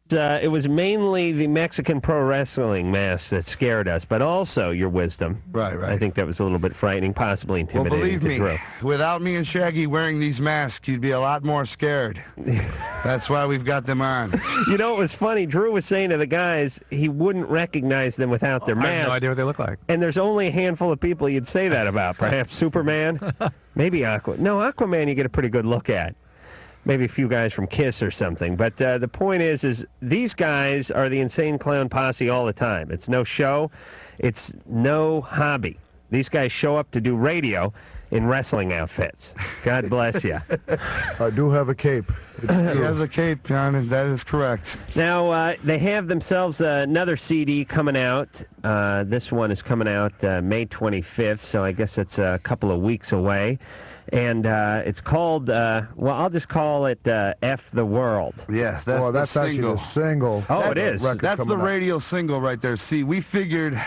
It was mainly the Mexican pro wrestling mask that scared us, but also your wisdom. Right. I think that was a little bit frightening, possibly intimidating. Well, believe to me, Drew. without me and Shaggy wearing these masks, you'd be a lot more scared. That's why we've got them on. You know, it was funny. Drew was saying to the guys he wouldn't recognize them without their masks. I have no idea what they look like. And there's only a handful of people you'd say that about. Perhaps Superman, maybe Aquaman you get a pretty good look at. Maybe a few guys from Kiss or something. But the point is these guys are the Insane Clown Posse all the time. It's no show. It's no hobby. These guys show up to do radio in wrestling outfits. God bless you. I do have a cape. He has a cape, John, and that is correct. Now, they have themselves another CD coming out. This one is coming out May 25th, so I guess it's a couple of weeks away. And it's called, I'll just call it F the World. Yes, that's that's the actually the single. Oh, it is. That's the radio single right there. See, we figured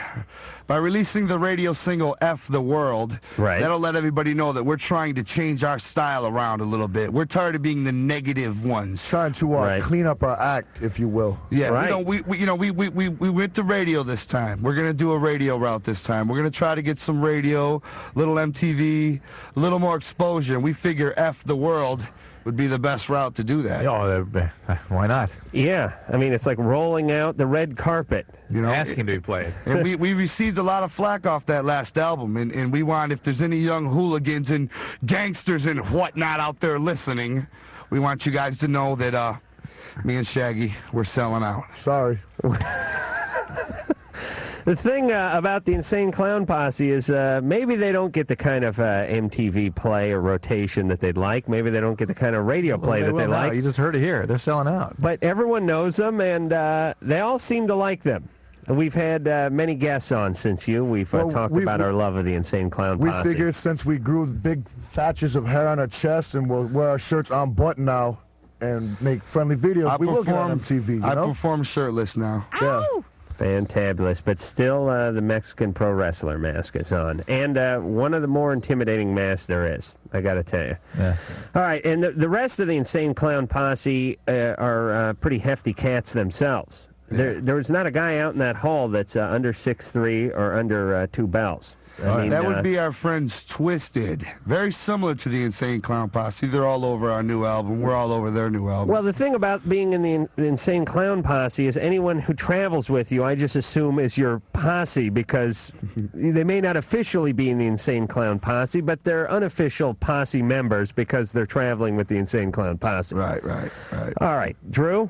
by releasing the radio single F the World, that'll let everybody know that we're trying to change our style around a little bit. We're tired of being the negative ones. Trying to clean up our act, if you will. Yeah, we went to radio this time. We're gonna do a radio route this time. We're gonna try to get some radio, little MTV, a little more exposure. We figure F the World would be the best route to do that. Oh, why not? Yeah, I mean, it's like rolling out the red carpet. You know, asking to be played. And we received a lot of flack off that last album, and we want, if there's any young hooligans and gangsters and whatnot out there listening, we want you guys to know that me and Shaggy, we're selling out. Sorry. The thing about the Insane Clown Posse is maybe they don't get the kind of MTV play or rotation that they'd like. Maybe they don't get the kind of radio play that they like. You just heard it here. They're selling out. But everyone knows them, and they all seem to like them. And we've had many guests on since you. We've talked about our love of the Insane Clown Posse. We figured since we grew big thatches of hair on our chest and we'll wear our shirts on button now and make friendly videos, we will get on MTV, I perform shirtless now. Yeah. Fantabulous, but still the Mexican pro wrestler mask is on. And one of the more intimidating masks there is, I got to tell you. Yeah. All right, and the rest of the Insane Clown Posse are pretty hefty cats themselves. Yeah. There's not a guy out in that hall that's under 6'3" or under 2 bells. I mean, that would be our friends Twisted. Very similar to the Insane Clown Posse. They're all over our new album. We're all over their new album. Well, the thing about being in the Insane Clown Posse is anyone who travels with you, I just assume, is your posse, because they may not officially be in the Insane Clown Posse, but they're unofficial posse members because they're traveling with the Insane Clown Posse. Right. All right, Drew,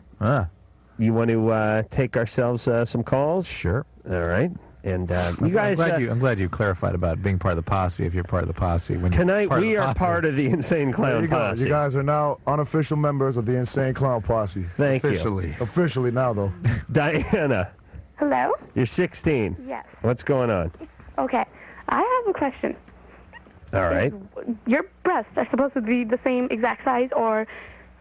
you want to take ourselves some calls? Sure. All right. And you guys, I'm glad you clarified about being part of the posse. If you're part of the posse, tonight we are part of the Insane Clown Posse. You guys are now unofficial members of the Insane Clown Posse. Thank you. Officially now, though. Diana. Hello. You're 16. Yes. What's going on? Okay, I have a question. All right. Your breasts are supposed to be the same exact size, or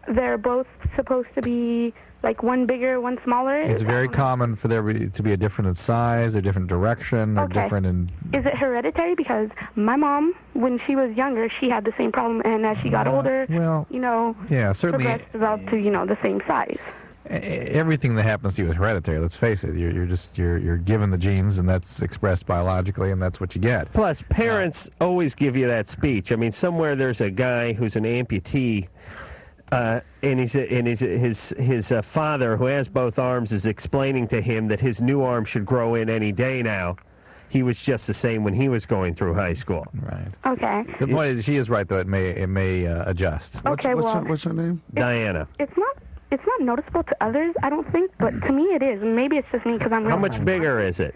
they're both supposed to be like one bigger, one smaller? It's very common for there to be a different in size, a different direction, or different in... Is it hereditary? Because my mom, when she was younger, she had the same problem, and as she got older, yeah, certainly, her breasts developed to, the same size. Everything that happens to you is hereditary. Let's face it. You're given the genes, and that's expressed biologically, and that's what you get. Plus, parents always give you that speech. I mean, somewhere there's a guy who's an amputee. And his father, who has both arms, is explaining to him that his new arm should grow in any day now. He was just the same when he was going through high school. Right. Okay. The point is, she is right, though. It may adjust. Okay. What's her name? Diana. It's not noticeable to others, I don't think, but to me it is. Maybe it's just me because I'm. How much bigger is it?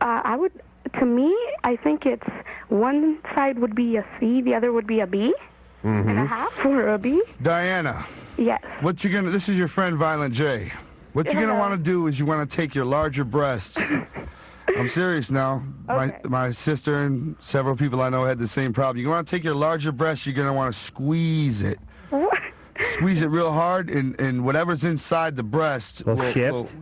To me, I think it's one side would be a C, the other would be a B. And a half or a B? Diana. Yes. This is your friend Violent J. What you're going to want to do is you want to take your larger breasts. I'm serious now. Okay. My sister and several people I know had the same problem. You want to take your larger breasts, you're going to want to squeeze it. What? squeeze it real hard, and whatever's inside the breast Will shift?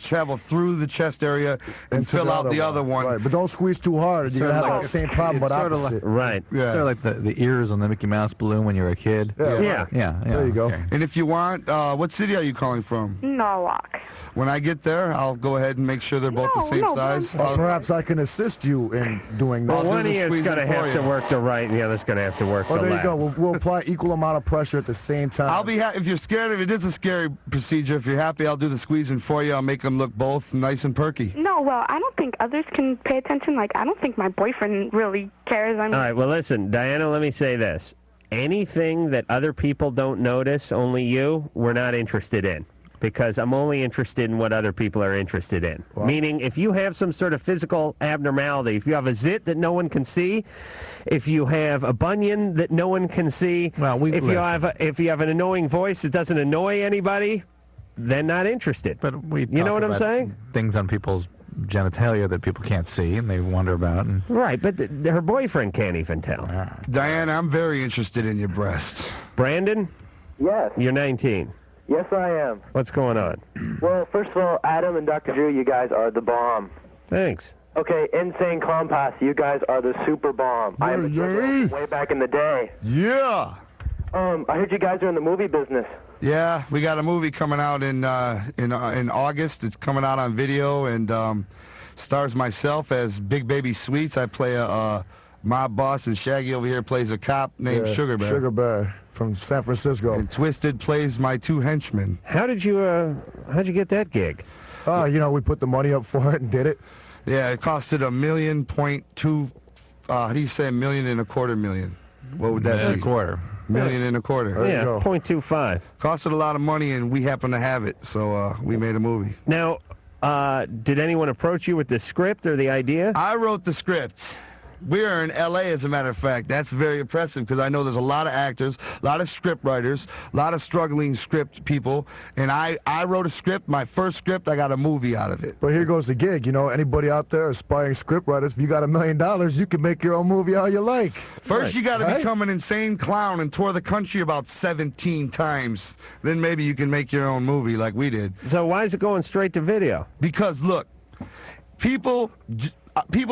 travel through the chest area and Into fill out the other one. Right, but don't squeeze too hard. You're going to have that same problem, but sort of opposite. Right. Yeah. Sort of like the ears on the Mickey Mouse balloon when you're a kid. Yeah. Yeah. There you go. Okay. And if you want, what city are you calling from? Norwalk. When I get there, I'll go ahead and make sure they're both the same No, size. Or perhaps I can assist you in doing that. Well, one of the you is squeezing going to for have to you. work the right, and the other's going to have to work Oh, the there you left. go. We'll apply equal amount of pressure at the same time. I'll be if you're scared, if it is a scary procedure, if you're happy, I'll do the squeezing for you. I'll make them look both nice and perky. No, well, I don't think others can pay attention. Like, I don't think my boyfriend really cares. I mean, All right, well, listen, Diana, let me say this. Anything that other people don't notice, only you, we're not interested in. Because I'm only interested in what other people are interested in. Well, Meaning, if you have some sort of physical abnormality, if you have a zit that no one can see, if you have a bunion that no one can see, Well, if you have an annoying voice that doesn't annoy anybody, then not interested. But we You know talk what I'm about saying? Things on people's genitalia that people can't see and they wonder about. And Right, but her boyfriend can't even tell. Diana, I'm very interested in your breast. Brandon, Yes, you're 19. yes I am. What's going on? Well, first of all, Adam and Dr. Drew, you guys are the bomb. Thanks. Okay, Insane Clown Posse, you guys are the super bomb. I am a Yeah. way back in the day. Yeah. I heard you guys are in the movie business. Yeah, we got a movie coming out in August. It's coming out on video and stars myself as Big Baby Sweets. I play a mob boss, and Shaggy over here plays a cop named Sugar Bear. Sugar Bear from San Francisco. And Twisted plays my two henchmen. How'd you get that gig? We put the money up for it and did it. Yeah, it costed $1.2 million. How do you say $1.25 million? What would that a be? quarter. $1.25 million. you Yeah, go. 0.25. Costed a lot of money, and we happen to have it, so we made a movie. Now, did anyone approach you with the script or the idea? I wrote the script. We are in L.A., as a matter of fact. That's very impressive because I know there's a lot of actors, a lot of script writers, a lot of struggling script people. And I wrote a script. My first script, I got a movie out of it. But here goes the gig. Anybody out there aspiring script writers, if you got $1 million, you can make your own movie how you like. First, you got to Right. become an insane clown and tour the country about 17 times. Then maybe you can make your own movie like we did. So why is it going straight to video? Because, look, people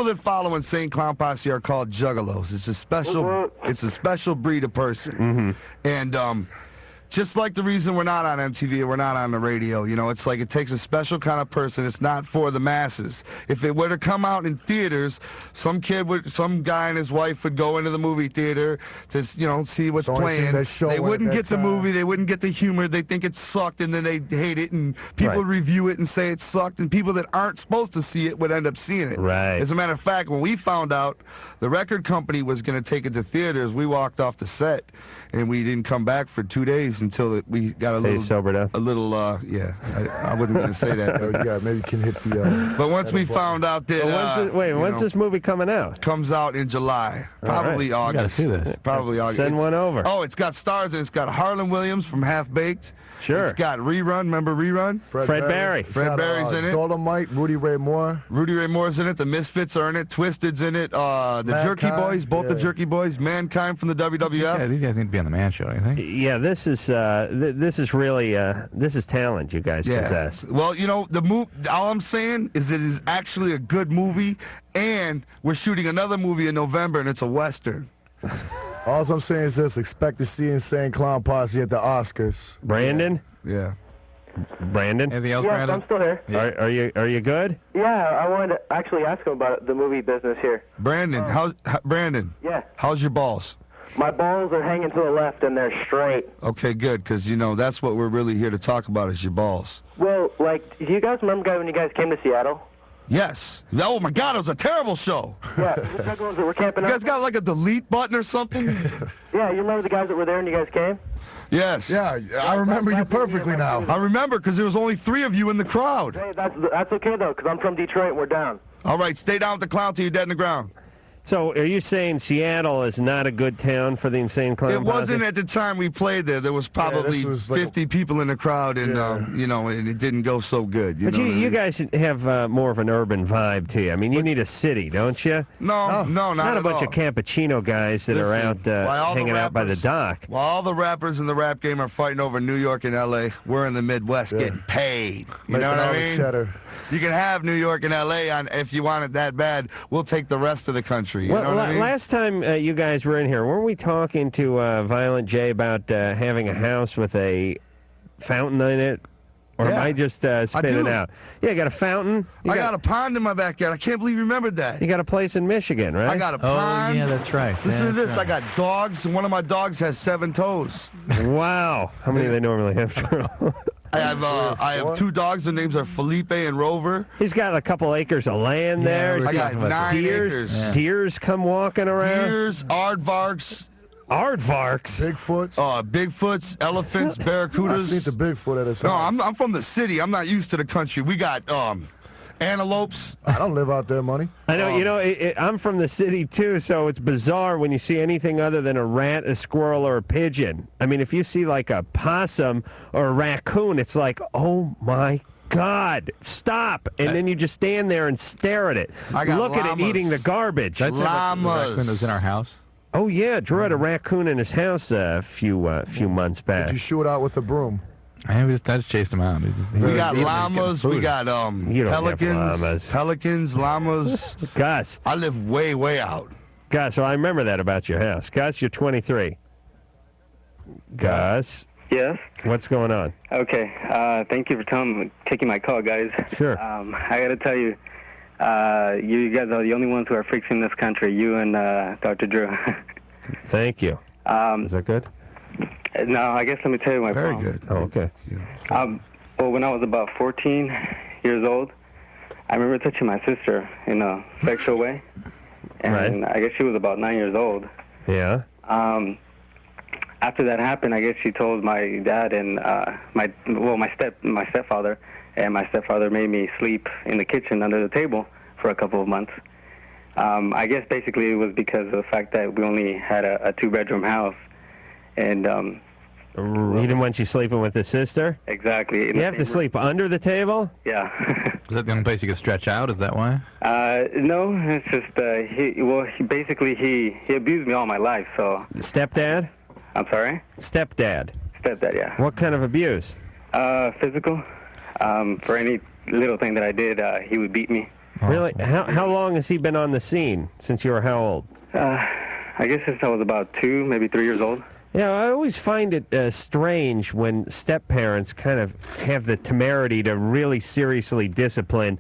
that follow Insane Clown Posse are called juggalos. It's a special breed of person. And just like the reason we're not on MTV or we're not on the radio, it's like it takes a special kind of person. It's not for the masses. If it were to come out in theaters, some guy and his wife would go into the movie theater to, see what's It's the only thing playing. that's showing They wouldn't at get that the time. movie. They wouldn't get the humor. They think it sucked, and then they hate it, and people Right. review it and say it sucked, and people that aren't supposed to see it would end up seeing it. Right. As a matter of fact, when we found out the record company was going to take it to theaters, we walked off the set, and we didn't come back for 2 days until we got a Till you little sobered up? A little, yeah. I wasn't going to say that. Yeah, maybe you can hit the. But once we found out that, When's this movie coming out? comes out in July, probably right. August. You gotta see this. Probably August. Send one over. Oh, it's got stars and it's got Harlan Williams from Half Baked. Sure. It's got Rerun. Remember Rerun? Fred Barry. It's Fred got, Barry's in it. Dolomite, Rudy Ray Moore. Rudy Ray Moore's in it. The Misfits are in it. Twisted's in it. The Jerky Mankind, Boys, both the yeah. Jerky Boys. Mankind from the WWF. Yeah, these guys need to be on the Man Show, don't you think? Yeah, this is really this is talent you guys possess. Well, all I'm saying is it is actually a good movie, and we're shooting another movie in November, and it's a Western. All I'm saying is this: expect to see Insane Clown Posse at the Oscars. Brandon? Yeah. Brandon? Anything else, Yes, Brandon? I'm still here. Yeah. Are you good? Yeah, I wanted to actually ask him about the movie business here. Brandon, Brandon, Yeah, how's your balls? my balls are hanging to the left and they're straight. Okay, good, because, that's what we're really here to talk about is your balls. Well, do you guys remember when you guys came to Seattle? Yes. Oh, my God, it was a terrible show. Yeah, the juggalos that were camping You out. guys got like a delete button or something? Yeah, you remember the guys that were there and you guys came? Yes. Yeah, I remember you perfectly now. I remember because there was only 3 of you in the crowd. Hey, that's okay though, because I'm from Detroit and we're down. All right, stay down with the clown till you're dead in the ground. So are you saying Seattle is not a good town for the Insane Clown It wasn't at the time we played there. There was probably was like 50 people in the crowd, and and it didn't go so good. But you guys have more of an urban vibe to you. I mean, you need a city, don't you? No, not a at bunch all. of Cappuccino guys that are out hanging out by the dock. While all the rappers in the rap game are fighting over New York and L.A., we're in the Midwest getting paid. You know what I mean? Cheddar. You can have New York and L.A. on if you want it that bad. We'll take the rest of the country. You know what I mean? Last time you guys were in here, weren't we talking to Violent J about having a house with a fountain in it? Or am I just spinning out? Yeah, you got a fountain? I got a pond in my backyard. I can't believe you remembered that. You got a place in Michigan, right? I got a pond. Oh, yeah, that's right. Listen to this. Right. I got dogs, and one of my dogs has 7 toes. Wow. How many do they normally have? I have 2 dogs. Their names are Felipe and Rover. He's got a couple acres of land there. I got 9 acres. Yeah. Deers come walking around. Deers, aardvarks. Aardvarks? Bigfoots? Bigfoots, elephants, barracudas. I've seen the Bigfoot at his house. No, I'm from the city. I'm not used to the country. We got antelopes. I don't live out there, money. I know, I'm from the city, too, so it's bizarre when you see anything other than a rat, a squirrel, or a pigeon. I mean, if you see, like, a possum or a raccoon, it's like, oh, my God, stop. And then you just stand there and stare at it. Look at it eating the garbage. That's llamas. The raccoon was in our house. Oh, yeah, Drew had a raccoon in his house a few months back. Did you shoot it out with a broom? I just chased him out. We got llamas. We got pelicans, llamas. Gus. I live way, way out. Gus, well, I remember that about your house. Gus, you're 23. Gus. Yes? What's going on? Okay. Thank you for taking my call, guys. Sure. I got to tell you, you guys are the only ones who are freaks in this country, you and Dr. Drew. Thank you. Is that good? No, I guess let me tell you my problem. Very good. Oh, okay. Well, when I was about 14 years old, I remember touching my sister in a sexual way. And I guess she was about 9 years old. Yeah. After that happened, I guess she told my dad and my stepfather, and my stepfather made me sleep in the kitchen under the table for a couple of months. I guess basically it was because of the fact that we only had a 2-bedroom house, and he didn't want you sleeping with his sister? Exactly. You have to sleep under the table? Yeah. Is that the only place you could stretch out? Is that why? No, it's just he abused me all my life. So. Stepdad? I'm sorry? Stepdad. Stepdad, yeah. What kind of abuse? Physical. For any little thing that I did, he would beat me. Really? How long has he been on the scene? Since you were how old? I guess since I was about 2, maybe 3 years old. Yeah, I always find it strange when step-parents kind of have the temerity to really seriously discipline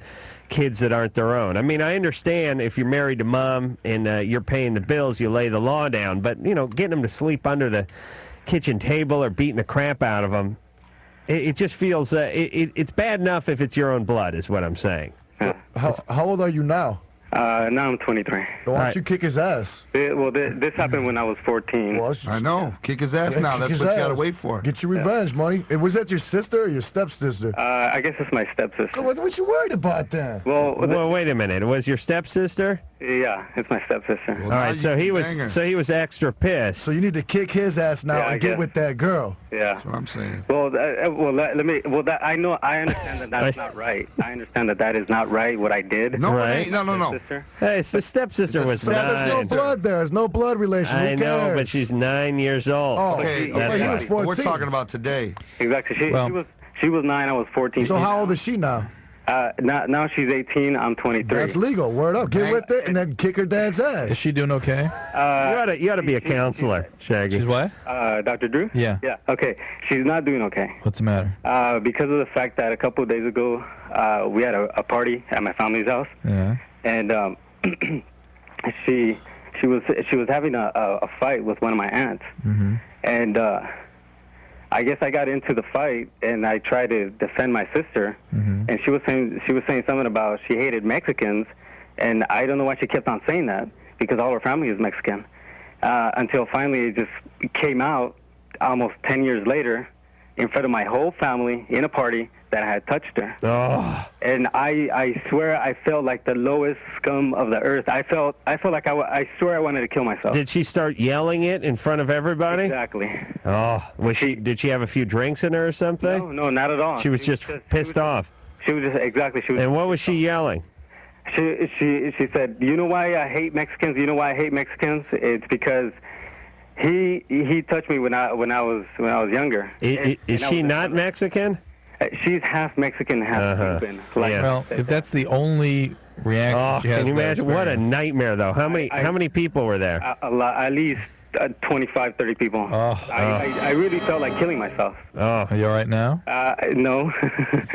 kids that aren't their own. I mean, I understand if you're married to mom and you're paying the bills, you lay the law down. But, getting them to sleep under the kitchen table or beating the crap out of them, it just feels, it's bad enough if it's your own blood, is what I'm saying. How old are you now? Now I'm 23. Why don't you kick his ass? This happened when I was 14. Well, I know. Kick his ass now. That's what you got to wait for. Get your revenge, money. Was that your sister or your stepsister? I guess it's my stepsister. What you worried about then? Well, wait a minute. It was your stepsister? Yeah, it's my stepsister. All right, so he was extra pissed. So you need to kick his ass now and get with that girl. Yeah. That's what I'm saying. Well, I understand that that's not right. I understand that is not right what I did. No, right? No. Hey, the stepsister was 9. There's no blood there. There's no blood relation. I know, but she's 9 years old. Oh, okay. He was 14. We're talking about today. Exactly. She was 9. I was 14. So how old is she now? Now she's 18. I'm 23. That's legal. Word up. Get with it and then kick her dad's ass. Is she doing okay? You ought to be a counselor, Shaggy. She's what? Dr. Drew? Yeah. Yeah. Okay. She's not doing okay. What's the matter? Because of the fact that a couple of days ago we had a party at my family's house. Yeah. And she was having a fight with one of my aunts. Mm-hmm. And I guess I got into the fight and I tried to defend my sister. Mm-hmm. And she was saying something about she hated Mexicans, and I don't know why she kept on saying that because all her family is Mexican. Until finally it just came out almost 10 years later in front of my whole family in a party that I had touched her. Oh. And I swear I felt like the lowest scum of the earth. I felt like I swear I wanted to kill myself. Did she start yelling it in front of everybody? Exactly. Oh, did she have a few drinks in her or something? No, not at all. She was just pissed off. She was just, exactly. She was. And what was she yelling? She said, "You know why I hate Mexicans? You know why I hate Mexicans? It's because he touched me when I was younger." Is she not Mexican? She's half Mexican, half Cuban. Well, if that's the only reaction she has, can you imagine? What a nightmare, though. How many people were there? A lot, at least 25, 30 people. I really felt like killing myself. Are you all right now? No.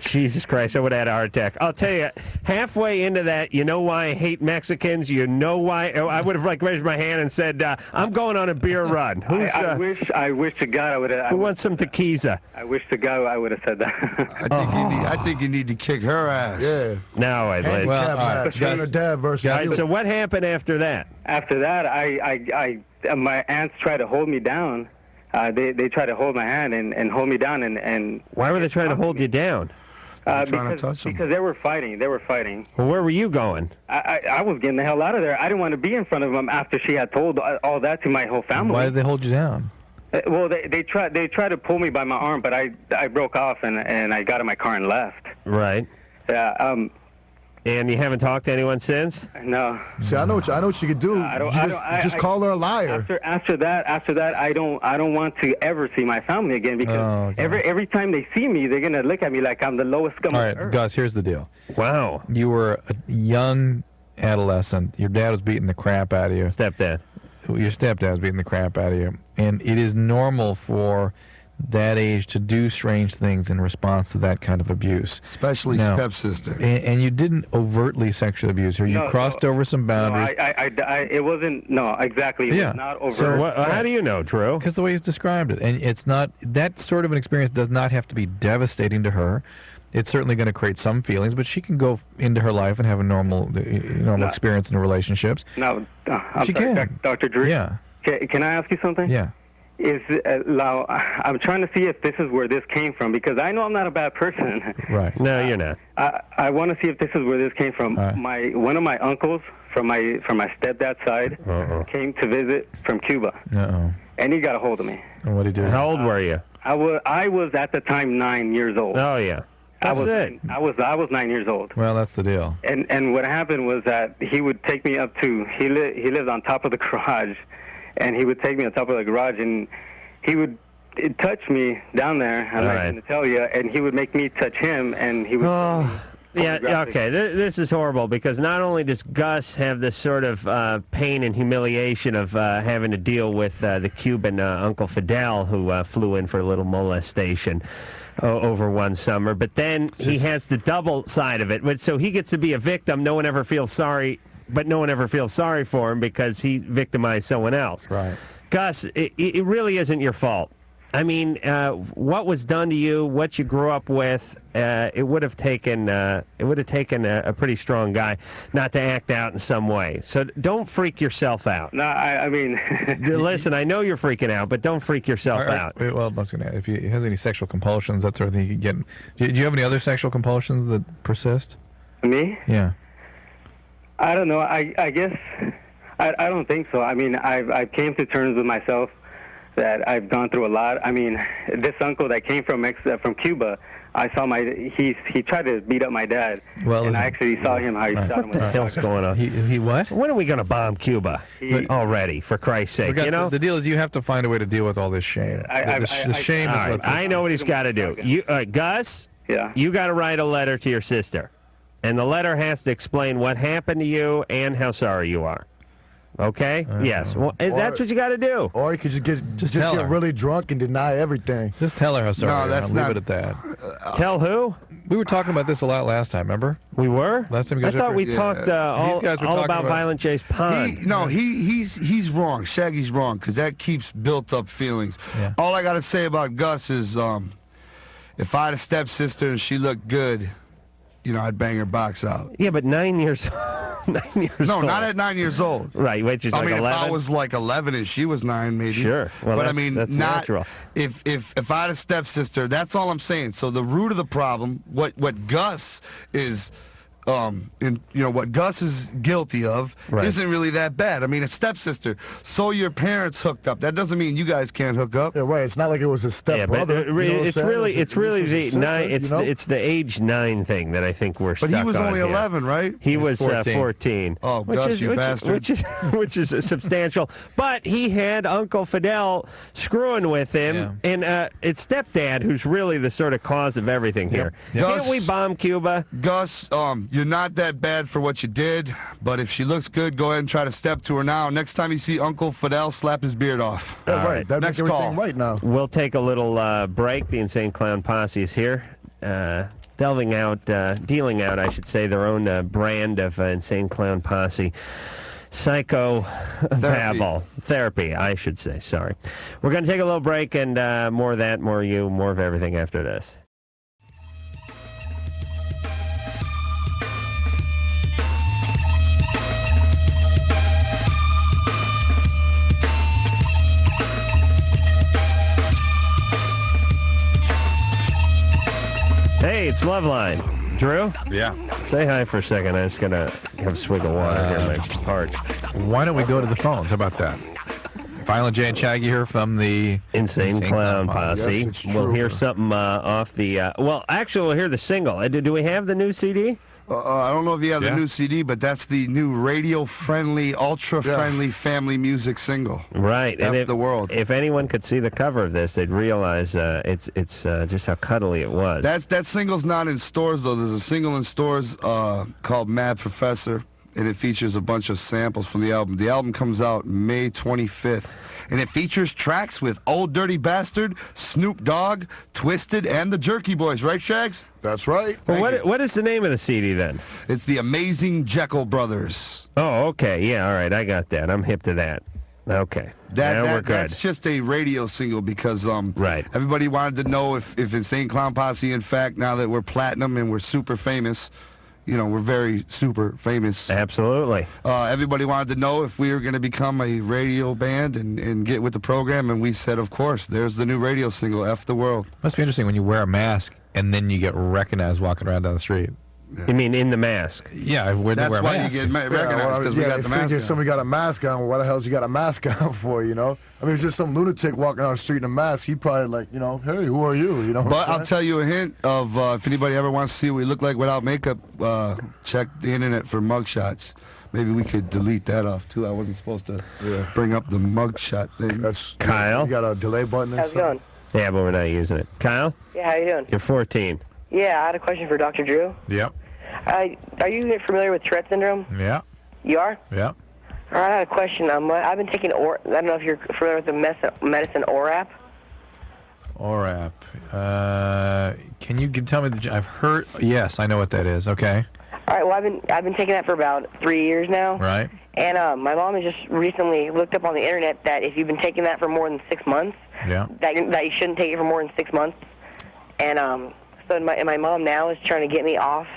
Jesus Christ, I would have had a heart attack. I'll tell you, halfway into that, you know why I hate Mexicans? You know why? I would have raised my hand and said, I'm going on a beer run. I wish to God I would have. Who wants some tequila? I wish to God I would have said that. I think you need to kick her ass. Yeah. No, I'd let Well, all right, her dad versus you. So what happened after that? After that, my aunts tried to hold me down. They tried to hold my hand and hold me down and. Why were they trying to hold you down? Because they were fighting. Well, where were you going? I was getting the hell out of there. I didn't want to be in front of them after she had told all that to my whole family. Why did they hold you down? Well, they tried to pull me by my arm, but I broke off and I got in my car and left. Right. Yeah. And you haven't talked to anyone since? No. See, I know what you could do. Just call her a liar. After that, I don't want to ever see my family again because every time they see me, they're gonna look at me like I'm the lowest scum on earth. All right, Gus, here's the deal. Wow. You were a young adolescent. Your dad was beating the crap out of you. Stepdad. Your stepdad was beating the crap out of you, and it is normal for that age to do strange things in response to that kind of abuse. Especially stepsister. And you didn't overtly sexually abuse her. You crossed over some boundaries. It wasn't, exactly. It was not overt. So how do you know, Drew? Because the way he's described it. And it's not, that sort of an experience does not have to be devastating to her. It's certainly going to create some feelings, but she can go into her life and have a normal experience in her relationships. No, she can. Dr. Drew? Yeah. Can I ask you something? Yeah. I'm trying to see if this is where this came from because I know I'm not a bad person. Right. No, you're not. I want to see if this is where this came from. Right. One of my uncles from my stepdad's side came to visit from Cuba. And he got a hold of me. And what did he do? How old were you? I was at the time 9 years old. Oh yeah. I was 9 years old. Well, that's the deal. And what happened was that he would take me up to he lived on top of the garage. And he would take me on top of the garage, and he would touch me down there. I'm not going to tell you. And he would make me touch him, and he would. Okay. This is horrible because not only does Gus have this sort of pain and humiliation of having to deal with the Cuban Uncle Fidel who flew in for a little molestation over one summer, but then he has the double side of it. So he gets to be a victim. No one ever feels sorry. But no one ever feels sorry for him because he victimized someone else. Right. Gus, it really isn't your fault. I mean, what was done to you, what you grew up with, it would have taken a pretty strong guy not to act out in some way. So don't freak yourself out. No, I mean, listen, I know you're freaking out, but don't freak yourself out. Well, I was going to ask, if he has any sexual compulsions, that sort of thing, you could get. Do you have any other sexual compulsions that persist? Me? Yeah. I don't know. I guess I don't think so. I mean, I've came to terms with myself that I've gone through a lot. I mean, this uncle that came from Cuba, I saw he tried to beat up my dad. Well, and I actually saw him how he shot him. What the hell's going on? He what? When are we going to bomb Cuba already? For Christ's sake, the deal is you have to find a way to deal with all this shame. The shame is what. I know what he's got to do. Gus. Yeah. You got to write a letter to your sister. And the letter has to explain what happened to you and how sorry you are. Okay? Yes. Well, that's what you got to do. Or you could just get really drunk and deny everything. Just tell her how sorry you are. Not, leave it at that. Tell who? We were talking about this a lot last time, remember? We were? Last time I thought we talked all about Violent J's pond. He's wrong. Shaggy's wrong because that keeps built up feelings. Yeah. All I got to say about Gus is if I had a stepsister and she looked good, I'd bang her box out. Yeah, but 9 years 9 years old. No, not at 9 years old. Right, which is I like mean, 11. if I was like 11 and she was 9, maybe. Sure. Well, but I that's- mean, that's not natural. If I had a stepsister, that's all I'm saying. So the root of the problem, what Gus is, what Gus is guilty of, Right. isn't really that bad. I mean, a stepsister. So your parents hooked up. That doesn't mean you guys can't hook up. Yeah, right. It's not like it was a Yeah, but stepbrother. it's really the sister, 9. you know? It's the age 9 thing that I think we're stuck But on. he was only here. 11, right? He was 14. 14. Oh, Gus, you bastard. Which is substantial. But he had Uncle Fidel screwing with him, and it's stepdad who's really the sort of cause of everything here. Yep. Can't we bomb Cuba? Gus, you're not that bad for what you did, but if she looks good, go ahead and try to step to her now. Next time you see Uncle Fidel, slap his beard off. Yeah, All right. right. That Next makes everything call. right now. We'll take a little break. The Insane Clown Posse is here, dealing out, I should say, their own brand of Insane Clown Posse. Psycho babble. Therapy, I should say. Sorry. We're going to take a little break, and more of that, more of you, more of everything after this. Hey, it's Loveline. Drew? Yeah. Say hi for a second. I just got to have a swig of water here in my heart. Why don't we go to the phones? How about that? Violent J and Shaggy here from the Insane Clown Posse. Yes, it's We'll true. hear something off the... well, actually, we'll hear the single. Do we have the new CD? I don't know if you have Yeah. the new CD, but that's the new radio-friendly, ultra-friendly family music single. Right. F And the world. if anyone could see the cover of this, they'd realize it's just how cuddly it was. That single's not in stores, though. There's a single in stores called Mad Professor, and it features a bunch of samples from the album. The album comes out May 25th, and it features tracks with Old Dirty Bastard, Snoop Dogg, Twisted, and the Jerky Boys. Right, Shags? That's right. Well, Thank you. what is the name of the CD then? It's the Amazing Jekyll Brothers. Oh, okay. Yeah, all right. I got that. I'm hip to that. Okay. Now we're good. That's just a radio single because Right. everybody wanted to know if Insane Clown Posse, in fact, now that we're platinum and we're super famous, we're very super famous. Absolutely. Everybody wanted to know if we were going to become a radio band and get with the program, and we said, of course, there's the new radio single, F the World. Must be interesting when you wear a mask and then you get recognized walking around down the street. You mean in the mask? Yeah, where they That's wear a why mask. you get recognized, because we got they the mask figure on. somebody got a mask on. Why the hell's he got a mask on for, I mean, it's just some lunatic walking down the street in a mask. He probably hey, who are you? You know what But I'm I'll tell you a hint of if anybody ever wants to see what we look like without makeup, check the internet for mugshots. Maybe we could delete that off, too. I wasn't supposed to bring up the mugshot thing. That's Kyle? You got a delay button. How's it going? Yeah, but we're not using it. Kyle? Yeah, how you doing? You're 14. Yeah, I had a question for Dr. Drew. Yep. Are you familiar with Tourette Syndrome? Yeah. You are? Yeah. All right, I had a question. I've been taking I don't know if you're familiar with the medicine ORAP. ORAP. Can you tell me? I've heard. Yes, I know what that is. Okay. All right, well, I've been taking that for about 3 years now. Right. And my mom has just recently looked up on the internet that if you've been taking that for more than 6 months, Yeah. that you shouldn't take it for more than 6 months. And so my mom now is trying to get me off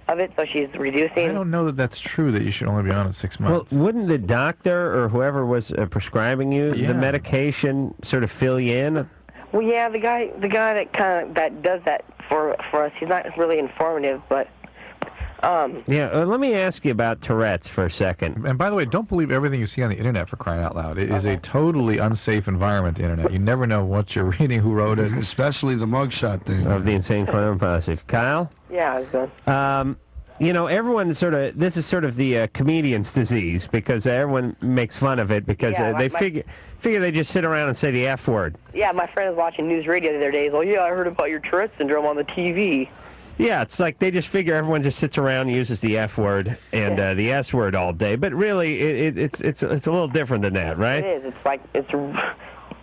of it, so she's reducing. I don't know that that's true. That you should only be on it 6 Well, months. wouldn't the doctor or whoever was prescribing you Yeah. the medication sort of fill you in? Well, yeah, the guy that does that for us, he's not really informative, but Yeah, let me ask you about Tourette's for a second. And by the way, don't believe everything you see on the internet, for crying out loud. It is a totally unsafe environment, the internet. You never know what you're reading, who wrote it. Especially the mugshot thing. Of the Insane Clown Posse. Kyle? yeah, I was good. Everyone this is sort of the comedian's disease because everyone makes fun of it because Yeah, they my- figure they just sit around and say the F word. Yeah, my friend was watching news radio the other day. He's like, yeah, I heard about your Tourette Syndrome on the TV. Yeah, it's like they just figure everyone just sits around and uses the F word and the S word all day. But really, it's a little different than that, right? It is. It's like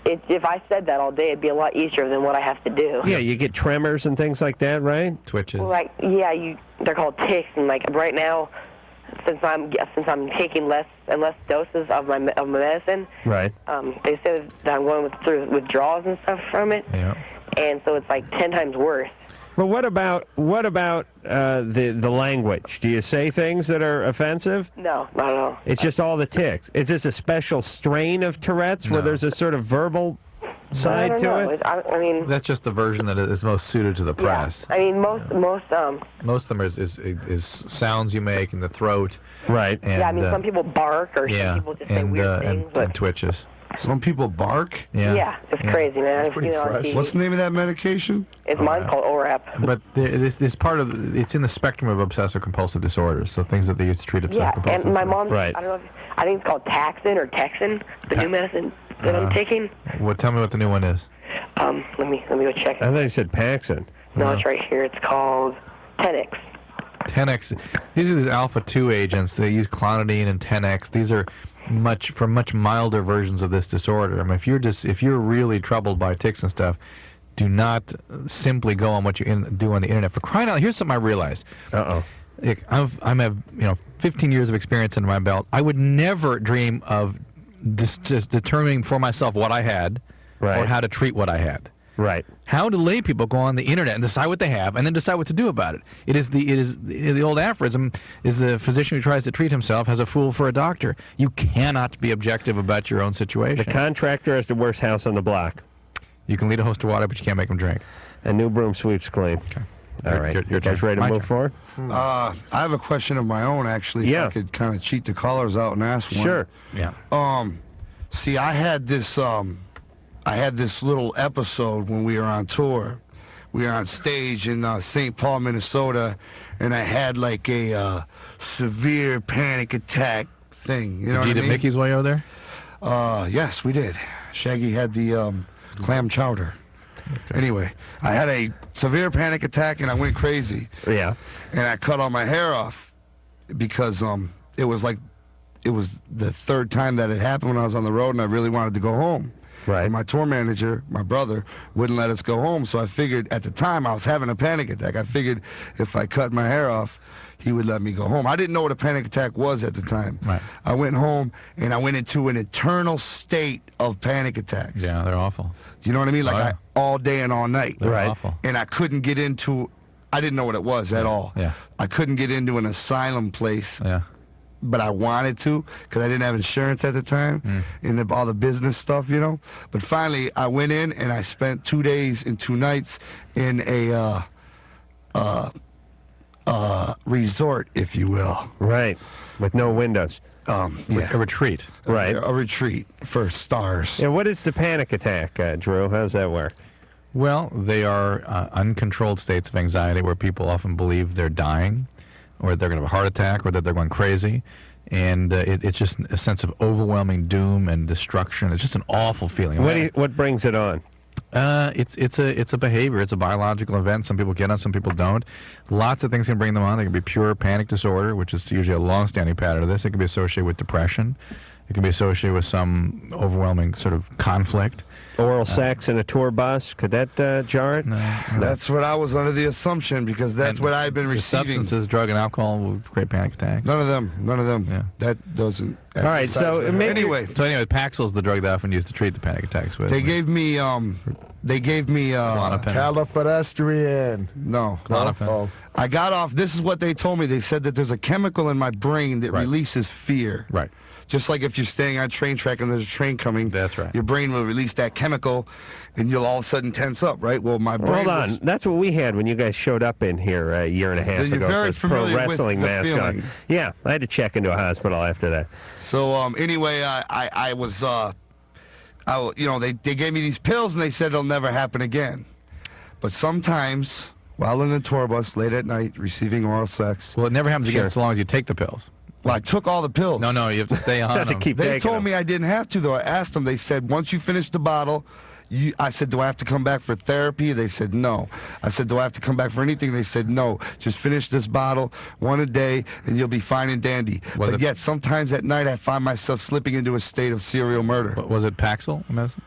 if I said that all day, it'd be a lot easier than what I have to do. Yeah, you get tremors and things like that, right? Twitches. Like, yeah, they're called tics, and like right now, since I'm taking less and less doses of my medicine, Right. they say that I'm going through withdrawals and stuff from it, Yeah. and so it's like 10 times worse. But what about the language? Do you say things that are offensive? No, not at all. It's just all the tics. Is this a special strain of Tourette's where there's a sort of verbal side to it? I mean, that's just the version that is most suited to the press. I mean, most of them is sounds you make in the throat. Right. And, yeah, I mean, some people bark or some people just say weird things. And twitches. Some people bark? Yeah, it's crazy, man. That's pretty fresh. What's the name of that medication? It's mine's called ORAP. But this part of it's in the spectrum of obsessive compulsive disorders. So things that they use to treat obsessive compulsive. And my mom, right. I don't know. I think it's called Taxin or Texan, the new medicine that I'm taking. Well, tell me what the new one is. Let me go check. I thought you said Paxson. No, it's right here. It's called Tenex. Tenex. These are these alpha-2 agents. They use clonidine and Tenex. These are much milder versions of this disorder. I mean, if you're really troubled by tics and stuff, do not simply go on what you do on the internet. For crying out loud, here's something I realized. I'm have 15 years of experience under my belt. I would never dream of just determining for myself what I had, or how to treat what I had. Right. How do lay people go on the internet and decide what they have and then decide what to do about it? It is the old aphorism is the physician who tries to treat himself has a fool for a doctor. You cannot be objective about your own situation. The contractor has the worst house on the block. You can lead a host to water, but you can't make them drink. A new broom sweeps clean. Okay. All right. You guys ready to move forward? I have a question of my own, actually. Yeah. If I could kind of cheat the callers out and ask one. Sure. Yeah. See, I had this little episode when we were on tour. We were on stage in St. Paul, Minnesota, and I had like a severe panic attack thing. You know what I mean? Did you eat at Mickey's while you were there? Yes, we did. Shaggy had the clam chowder. Okay. Anyway, I had a severe panic attack and I went crazy. Yeah. And I cut all my hair off because it was the third time that it happened when I was on the road and I really wanted to go home. Right. And my tour manager, my brother, wouldn't let us go home. So I figured at the time I was having a panic attack. I figured if I cut my hair off, he would let me go home. I didn't know what a panic attack was at the time. Right. I went home and I went into an eternal state of panic attacks. Yeah, they're awful. You know what I mean? Like all day and all night. They're awful. And I couldn't get into, I didn't know what it was at all. Yeah. I couldn't get into an asylum place. Yeah. But I wanted to because I didn't have insurance at the time and all the business stuff, you know. But finally, I went in and I spent 2 days and 2 nights in a resort, if you will. Right. With no windows. A retreat. Right. A retreat for stars. Yeah. What is the panic attack, Drew? How does that work? Well, they are uncontrolled states of anxiety where people often believe they're dying, or they're going to have a heart attack, or that they're going crazy. And it's just a sense of overwhelming doom and destruction. It's just an awful feeling. What brings it on? It's a behavior. It's a biological event. Some people get on, some people don't. Lots of things can bring them on. They can be pure panic disorder, which is usually a long-standing pattern of this. It can be associated with depression. It can be associated with some overwhelming sort of conflict. Oral sex in a tour bus, could that jar it? No. That's what I was under the assumption because that's what I've been receiving. Substances, drug and alcohol will create panic attacks. None of them. Yeah. That doesn't. All right, so anyway, Paxil's the drug they often use to treat the panic attacks with. They gave me Californiastrian. No. Klonopin. Oh. I got off. This is what they told me. They said that there's a chemical in my brain that Right. releases fear. Right. Just like if you're standing on a train track and there's a train coming, That's right. your brain will release that chemical, and you'll all of a sudden tense up, right? Well, my brain Hold on. was- That's what we had when you guys showed up in here a year and a half You're ago. very with pro familiar with wrestling the mask on. feeling. Yeah, I had to check into a hospital after that. So anyway, I was they gave me these pills and they said it'll never happen again. But sometimes, while in the tour bus late at night receiving oral sex, Well, it never happens again Sure. so long as you take the pills. well, I took all the pills. No, you have to stay on Have to them. keep They taking told them. me I didn't have to, though. I asked them. They said, once you finish the bottle, I said, do I have to come back for therapy? They said, no. I said, do I have to come back for anything? They said, no. Just finish this bottle, one a day, and you'll be fine and dandy. Was But it- yet, sometimes at night, I find myself slipping into a state of serial murder. Was it Paxil medicine?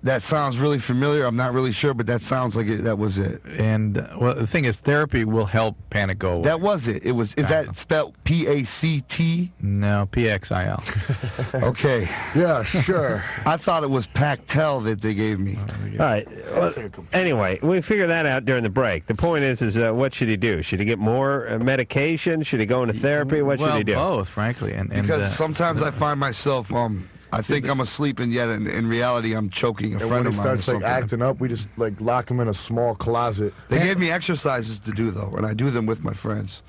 That sounds really familiar. I'm not really sure, but that sounds like that was it. And well, the thing is, therapy will help panic go away. That was it. Is that spelled P-A-C-T? No, P-X-I-L. Okay. Yeah, sure. I thought it was Pactel that they gave me. All right. Well, anyway, we figure that out during the break. The point is what should he do? Should he get more medication? Should he go into therapy? What should he do? Both, frankly. Because sometimes I find myself, I think I'm asleep, and yet in reality I'm choking a And friend when he of mine. starts like acting up, we just like lock him in a small closet. They gave me exercises to do though, and I do them with my friends.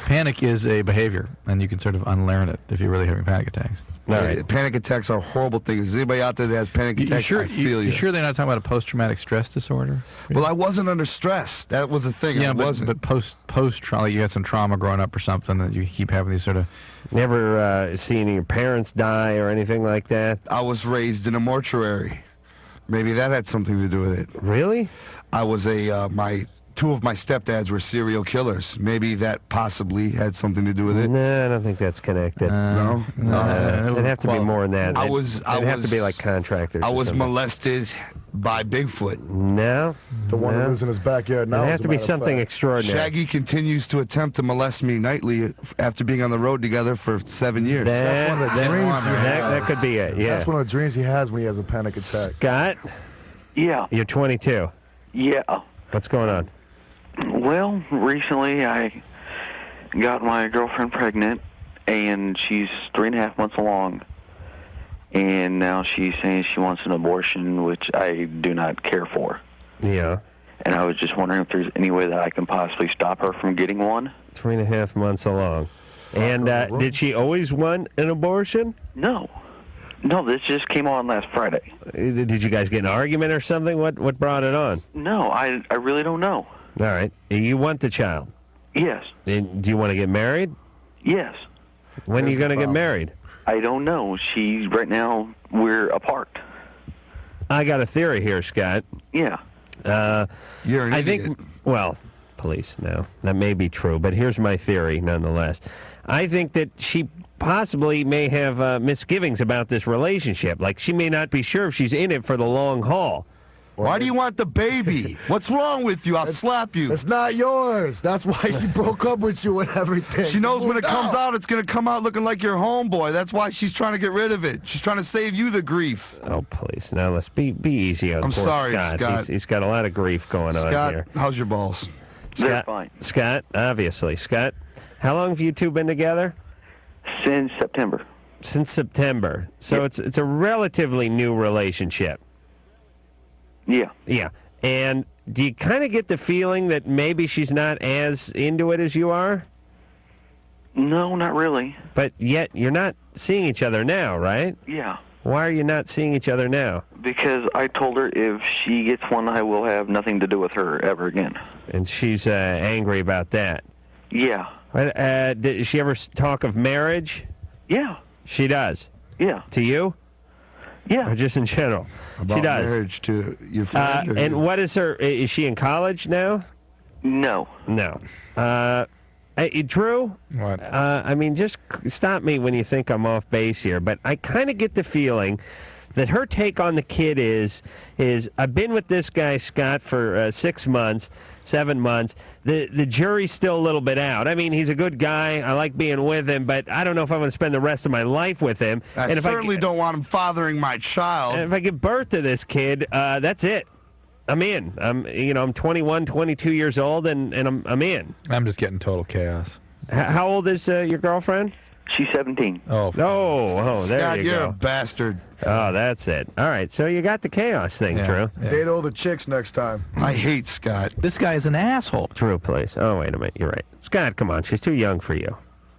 Panic is a behavior, and you can sort of unlearn it if you're really having panic attacks. All right. Panic attacks are horrible things. Is anybody out there that has panic attacks? You I feel you. sure they're not talking about a post-traumatic stress disorder? Well, I wasn't under stress. That was the thing. Yeah, I wasn't. but post-trauma, you had some trauma growing up or something that you keep having these sort of... Never seen your parents die or anything like that? I was raised in a mortuary. Maybe that had something to do with it. Really? I was two of my stepdads were serial killers. Maybe that possibly had something to do with it. No, I don't think that's connected. No? It'd have to be more than that. It'd have to be like contractors. I or was something. molested by Bigfoot. No. The one that lives in his backyard now. It'd as have a to be matter of something fact. extraordinary. Shaggy continues to attempt to molest me nightly after being on the road together for 7 years. That's one of the dreams he has. That could be it, yeah. That's one of the dreams he has when he has a panic attack. Scott, Yeah. you're 22. Yeah. What's going on? Well, recently I got my girlfriend pregnant, and she's 3.5 months along. And now she's saying she wants an abortion, which I do not care for. Yeah. And I was just wondering if there's any way that I can possibly stop her from getting one. 3.5 months along. And did she always want an abortion? No. No, this just came on last Friday. Did you guys get in an argument or something? What brought it on? No, I really don't know. All right. You want the child. Yes. And do you want to get married? Yes. When are you going to get married? I don't know. Right now, we're apart. I got a theory here, Scott. Yeah. You're an I idiot. think, well, police, no. That may be true, but here's my theory nonetheless. I think that she possibly may have misgivings about this relationship. Like, she may not be sure if she's in it for the long haul. Why do you want the baby? What's wrong with you? I'll slap you. It's not yours. That's why she broke up with you and everything. She knows when it comes out, it's going to come out looking like your homeboy. That's why she's trying to get rid of it. She's trying to save you the grief. Oh, please. Now, let's be easy on I'm poor sorry, Scott. Scott. He's got a lot of grief going on Scott, here. how's your balls? They're fine. Scott, obviously. Scott, how long have you two been together? Since September. Since September. So Yep. it's a relatively new relationship. Yeah. Yeah. And do you kind of get the feeling that maybe she's not as into it as you are? No, not really. But yet you're not seeing each other now, right? Yeah. Why are you not seeing each other now? Because I told her if she gets one, I will have nothing to do with her ever again. And she's angry about that. Yeah. Did she ever talk of marriage? Yeah. She does. Yeah. To you? Yeah. Or just in general? About she does. marriage to your friend? or And you? what is her... Is she in college now? No. No. Drew? What? I mean, just stop me when you think I'm off base here, but I kind of get the feeling that her take on the kid is I've been with this guy, Scott, for 6 months, 7 months. The jury's still a little bit out. I mean, he's a good guy. I like being with him, but I don't know if I'm going to spend the rest of my life with him. I certainly don't want him fathering my child. And if I give birth to this kid, that's it. I'm in. I'm 21, 22 years old, and I'm in. I'm just getting total chaos. How old is your girlfriend? She's 17. Oh, there Scott, you you're go. a bastard. Oh, that's it. All right, so you got the chaos thing, yeah, Drew. yeah. Date older chicks next time. I hate Scott. This guy is an asshole. Drew, please. Oh, wait a minute. You're right. Scott, come on. She's too young for you.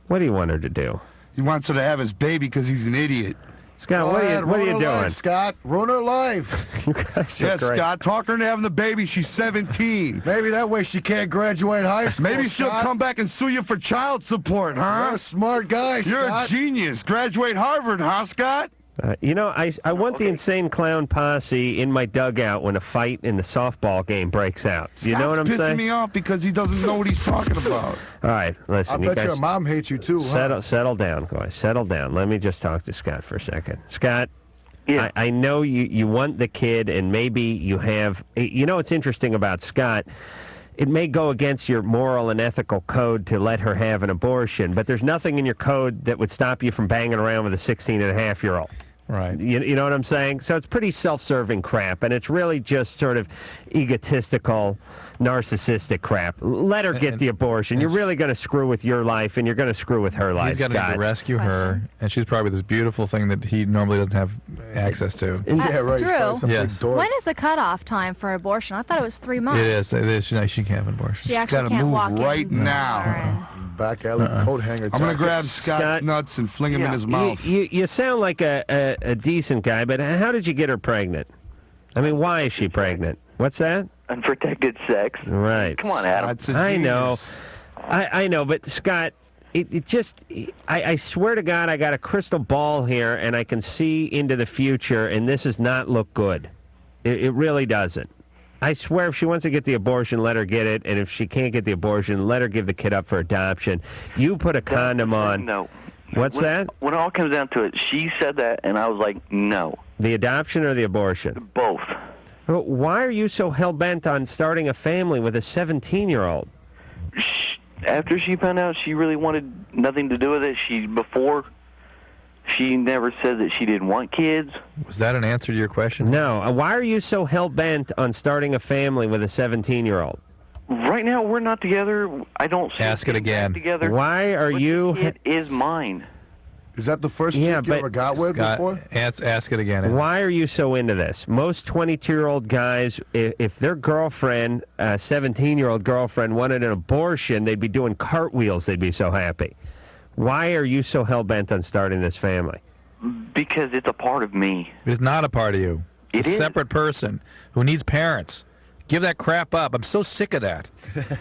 What do you want her to do? He wants her to have his baby because he's an idiot. Scott, what are you Ruin her doing? life, Scott, ruin her life. You guys are Yes, great. Scott, talk her into having the baby. She's 17. Maybe that way she can't graduate high school. Maybe she'll Scott. come back and sue you for child support, You're huh? a smart guy, You're Scott. a genius. Graduate Harvard, huh, Scott? I want the Insane Clown Posse in my dugout when a fight in the softball game breaks out. You know what I'm Scott's pissing saying? me off because he doesn't know what he's talking about. All right, I listen. You bet guys your mom hates you too, huh? settle down, guys. Settle down. Let me just talk to Scott for a second. Scott, Yeah. I know you want the kid, and maybe you have... You know what's interesting about Scott? It may go against your moral and ethical code to let her have an abortion, but there's nothing in your code that would stop you from banging around with a 16-and-a-half-year-old. Right. You know what I'm saying? So it's pretty self-serving crap, and it's really just sort of egotistical, narcissistic crap. Let her get the abortion. You're really going to screw with your life, and you're going to screw with her life, He's got Scott. to rescue her, and she's probably this beautiful thing that he normally doesn't have access to. Yeah, right. Drew, Yes. when is the cutoff time for abortion? I thought it was 3 months. It is. She can't have an abortion. She actually gotta can't move walk right in now. Back alley coat hanger. I'm going to grab Scott, Scott's nuts and fling him in his mouth. You sound like a decent guy, but how did you get her pregnant? I mean, why is she pregnant? What's that? Unprotected sex. Right. Come on, Adam. That's a I know. genius. I know, but Scott, it just... I swear to God, I got a crystal ball here, and I can see into the future, and this does not look good. It really doesn't. I swear if she wants to get the abortion, let her get it, and if she can't get the abortion, let her give the kid up for adoption. You put a condom on. No. What's that? When it all comes down to it, she said that, and I was like, no. The adoption or the abortion? Both. Well, why are you so hell-bent on starting a family with a 17-year-old? After she found out she really wanted nothing to do with it, she never said that she didn't want kids. Was that an answer to your question? No. Why are you so hell-bent on starting a family with a 17-year-old? Right now, we're not together. I don't see Ask it us getting again. back together. Why are But you... the kid is mine. Is that the first Yeah, chick you but ever got with Scott, before? ask it again. Why are you so into this? Most 22-year-old guys, if their girlfriend, 17-year-old girlfriend, wanted an abortion, they'd be doing cartwheels. They'd be so happy. Why are you so hell-bent on starting this family? Because it's a part of me. It's not a part of you. It's It a is. separate person who needs parents. Give that crap up. I'm so sick of that.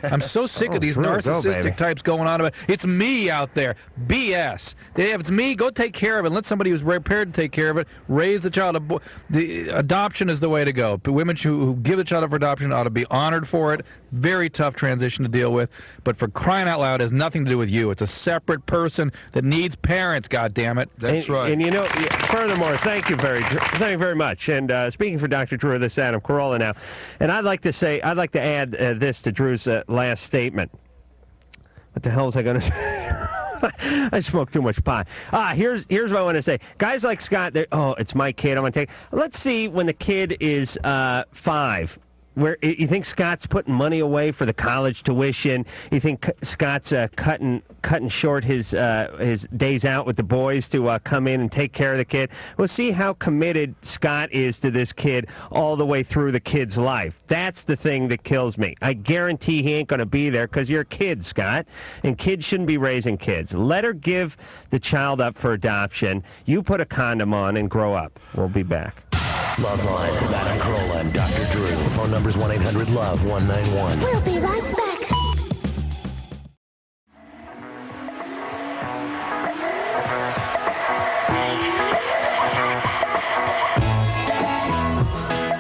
I'm so sick of these Drew, go, baby. narcissistic types going on about, it's me out there. BS. If it's me, go take care of it. Let somebody who's prepared to take care of it raise the child. The adoption is the way to go. But women who give the child up for adoption ought to be honored for it. Very tough transition to deal with. But for crying out loud, it has nothing to do with you. It's a separate person that needs parents, goddammit. That's right. And you know, furthermore, thank you very much. And speaking for Dr. Drew, this is Adam Carolla now. And I'd like to add this to Drew's last statement. What the hell was I going to say? I smoked too much pot. Here's what I want to say. Guys like Scott, it's my kid. I'm going to take. Let's see when the kid is 5. Where you think Scott's putting money away for the college tuition? You think Scott's cutting short his days out with the boys to come in and take care of the kid? We'll see how committed Scott is to this kid all the way through the kid's life. That's the thing that kills me. I guarantee he ain't going to be there because you're a kid, Scott, and kids shouldn't be raising kids. Let her give the child up for adoption. You put a condom on and grow up. We'll be back. Loveline with Adam Carolla and Dr. Drew. The phone number's 1-800-LOVE-191. We'll be right back.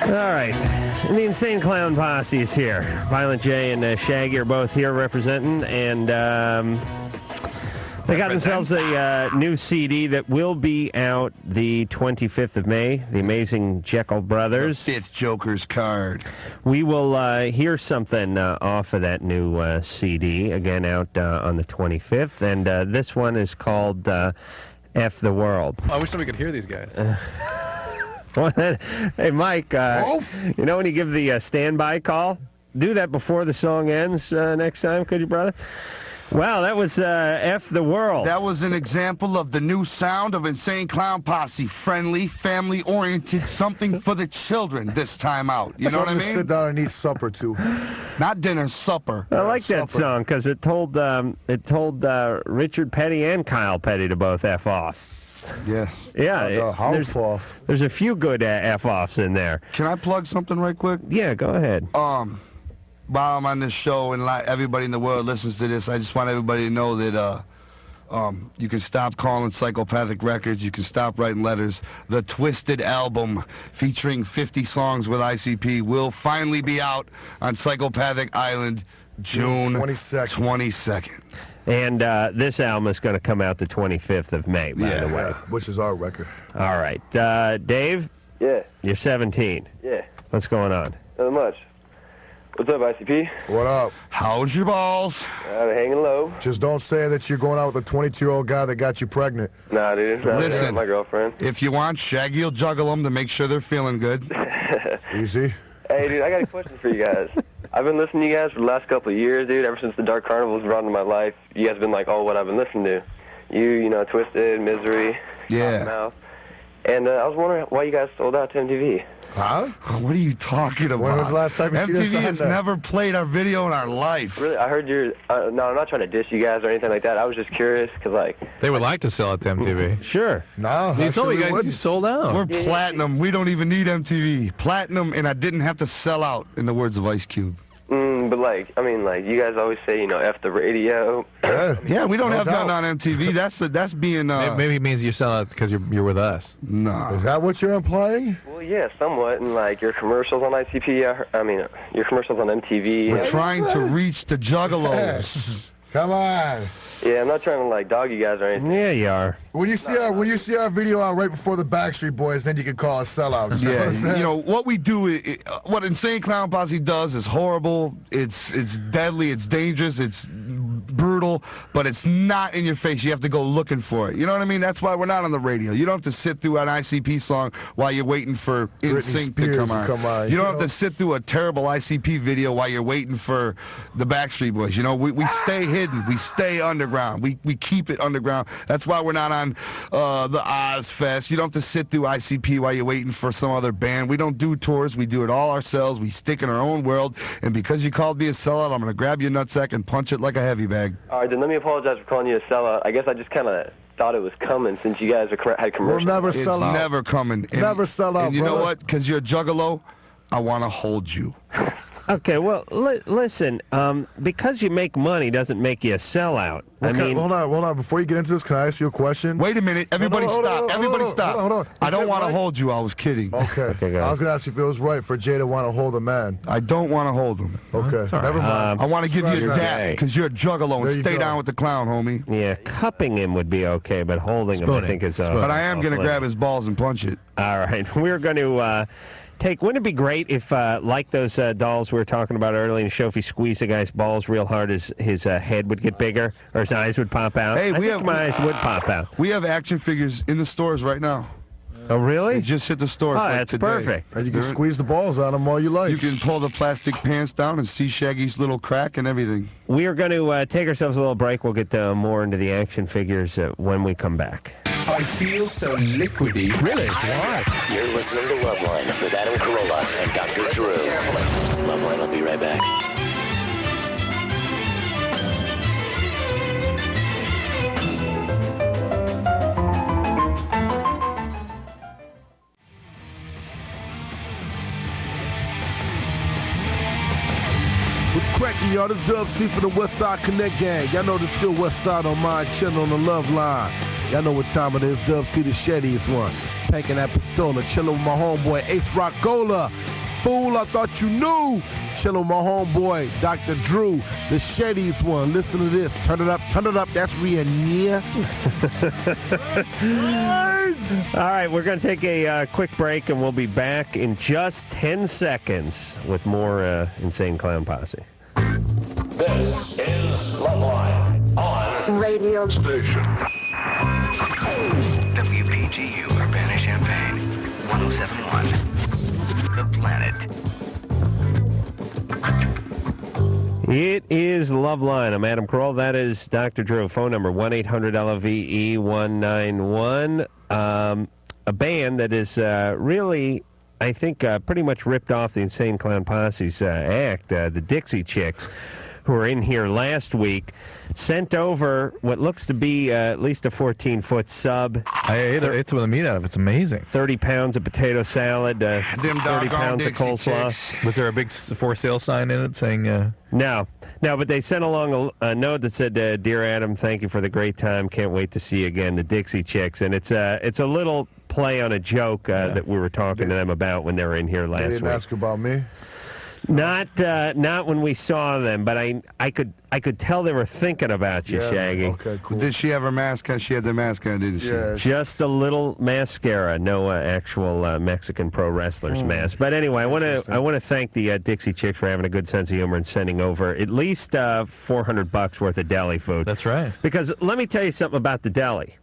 All right. And the Insane Clown Posse is here. Violent J and Shaggy are both here representing, and they got themselves a new CD that will be out the 25th of May, The Amazing Jekyll Brothers. The 5th Joker's card. We will hear something off of that new CD, again out on the 25th, and this one is called F the World. I wish somebody could hear these guys. Hey, Mike, you know when you give the standby call? Do that before the song ends next time, could you, brother? Well, that was F the World. That was an example of the new sound of Insane Clown Posse. Friendly, family-oriented, something for the children this time out. You know what I mean? Sit down and eat supper, too. Not dinner, supper. I like that song because it told Richard Petty and Kyle Petty to both F off. Yeah. Yeah. There's a few good F-offs in there. Can I plug something right quick? Yeah, go ahead. While I'm on this show and everybody in the world listens to this, I just want everybody to know that you can stop calling Psychopathic Records. You can stop writing letters. The Twisted album featuring 50 songs with ICP will finally be out on Psychopathic Island June 22nd. And this album is going to come out the 25th of May, by the way. Which is our record. All right. Dave? Yeah. You're 17. Yeah. What's going on? Not much. What's up, ICP? What up? How's your balls? I'm hanging low. Just don't say that you're going out with a 22-year-old guy that got you pregnant. Nah, dude. Listen, my girlfriend. If you want, Shaggy will juggle them to make sure they're feeling good. Easy. Hey, dude, I got a question for you guys. I've been listening to you guys for the last couple of years, dude. Ever since the Dark Carnival's brought into my life, you guys have been like all what I've been listening to. You know, Twisted, Misery, Mouth. And I was wondering why you guys sold out to MTV. Huh? What are you talking about? When was the last time you seen us MTV on has that? never played our video in our life. Really? I heard you're... no, I'm not trying to diss you guys or anything like that. I was just curious because, like... They would like to sell it to MTV. Sure. No, You told me you guys you sold out. We're platinum. We don't even need MTV. Platinum, and I didn't have to sell out, in the words of Ice Cube. But, like, I mean, like, you guys always say, you know, F the radio. Yeah, we don't have nothing on MTV. That's being... Maybe it means you sell out because you're with us. No. Is that what you're implying? Well, yeah, somewhat. And, like, your commercials on ICP, I mean, your commercials on MTV. We're trying to reach the juggalos. Come on. Yeah, I'm not trying to, like, dog you guys or anything. Yeah, you are. When you see our video out right before the Backstreet Boys, then you can call us sellouts. You know what I'm saying? You know what we do. What Insane Clown Posse does is horrible. It's deadly. It's dangerous. It's brutal. But it's not in your face. You have to go looking for it. You know what I mean? That's why we're not on the radio. You don't have to sit through an ICP song while you're waiting for NSYNC to come on. You don't have to sit through a terrible ICP video while you're waiting for the Backstreet Boys. You know, we stay hidden. We stay underground. We keep it underground. That's why we're not on the Oz Fest. You don't have to sit through ICP while you're waiting for some other band. We don't do tours. We do it all ourselves. We stick in our own world. And because you called me a sellout, I'm going to grab your nutsack and punch it like a heavy bag. All right, then let me apologize for calling you a sellout. I guess I just kind of thought it was coming since you guys had commercials. We'll never sell out. It's never coming. Never sell out, And you know brother. what? Because you're a juggalo, I want to hold you. Okay, well, listen, because you make money doesn't make you a sellout. Okay, I mean, hold on. Before you get into this, can I ask you a question? Wait a minute. Everybody stop. Everybody stop. Hold on. I don't Is it want to right? hold you. I was kidding. Okay. Okay, go I ahead. was going to ask you if it was right for Jay to want to hold a man. I don't want to hold him. Okay. all right. Never mind. I want to give you a Scratch dap that. because you're a juggalo and There you stay go. down with the clown, homie. yeah, cupping him would be okay, but holding him, I Spooning. think, is... But I am going to grab his balls and punch it. All right, we're going to wouldn't it be great if, like those dolls we were talking about earlier in the show, if he squeezed a guy's balls real hard, his head would get bigger, or his eyes would pop out? Hey, I we think have- my eyes would pop out. We have action figures in the stores right now. Oh, really? They just hit the stores. Oh, like that's today. perfect. And you can squeeze the balls on him all you like. You can pull the plastic pants down and see Shaggy's little crack and everything. We are going to take ourselves a little break. We'll get more into the action figures when we come back. I feel so liquidy. Really? Why? You're listening to Loveline with Adam Carolla and Dr. Drew. Loveline will be right back. What's cracking, y'all? This Dub C for the West Side Connect Gang. Y'all know this still West Side on mine, chilling on the Love Line. Y'all know what time it is. Dub C, the shittiest one. Panking that pistola, chilling with my homeboy Ace Rockola. Fool, I thought you knew. Chilling with my homeboy Dr. Drew, the shittiest one. Listen to this. Turn it up, That's Rihanna. All right, we're going to take a quick break, and we'll be back in just 10 seconds with more Insane Clown Posse. This is Loveline on Radio Station. WPGU Urbana-Champaign, 107.1. The Planet. It is Loveline. I'm Adam Carolla. That is Dr. Drew. Phone number 1-800-LOVE-191. A band that is really, I think, pretty much ripped off the Insane Clown Posse's act. The Dixie Chicks, who were in here last week, sent over what looks to be at least a 14-foot sub. I ate some of the meat out of it. It's amazing. 30 pounds of potato salad, 30 pounds of coleslaw. Was there a big for sale sign in it saying... No, but they sent along a note that said, "Dear Adam, thank you for the great time. Can't wait to see you again, the Dixie Chicks." And it's a little play on a joke that we were talking to them about when they were in here last They week. didn't ask about me? Not when we saw them, but I could tell they were thinking about you, Shaggy. Okay, cool. Did she have her mask on? She had the mask on, didn't she? Yeah. Just a little mascara, no actual Mexican pro wrestler's mask. But anyway, I want to thank the Dixie Chicks for having a good sense of humor and sending over at least $400 worth of deli food. That's right. Because let me tell you something about the deli.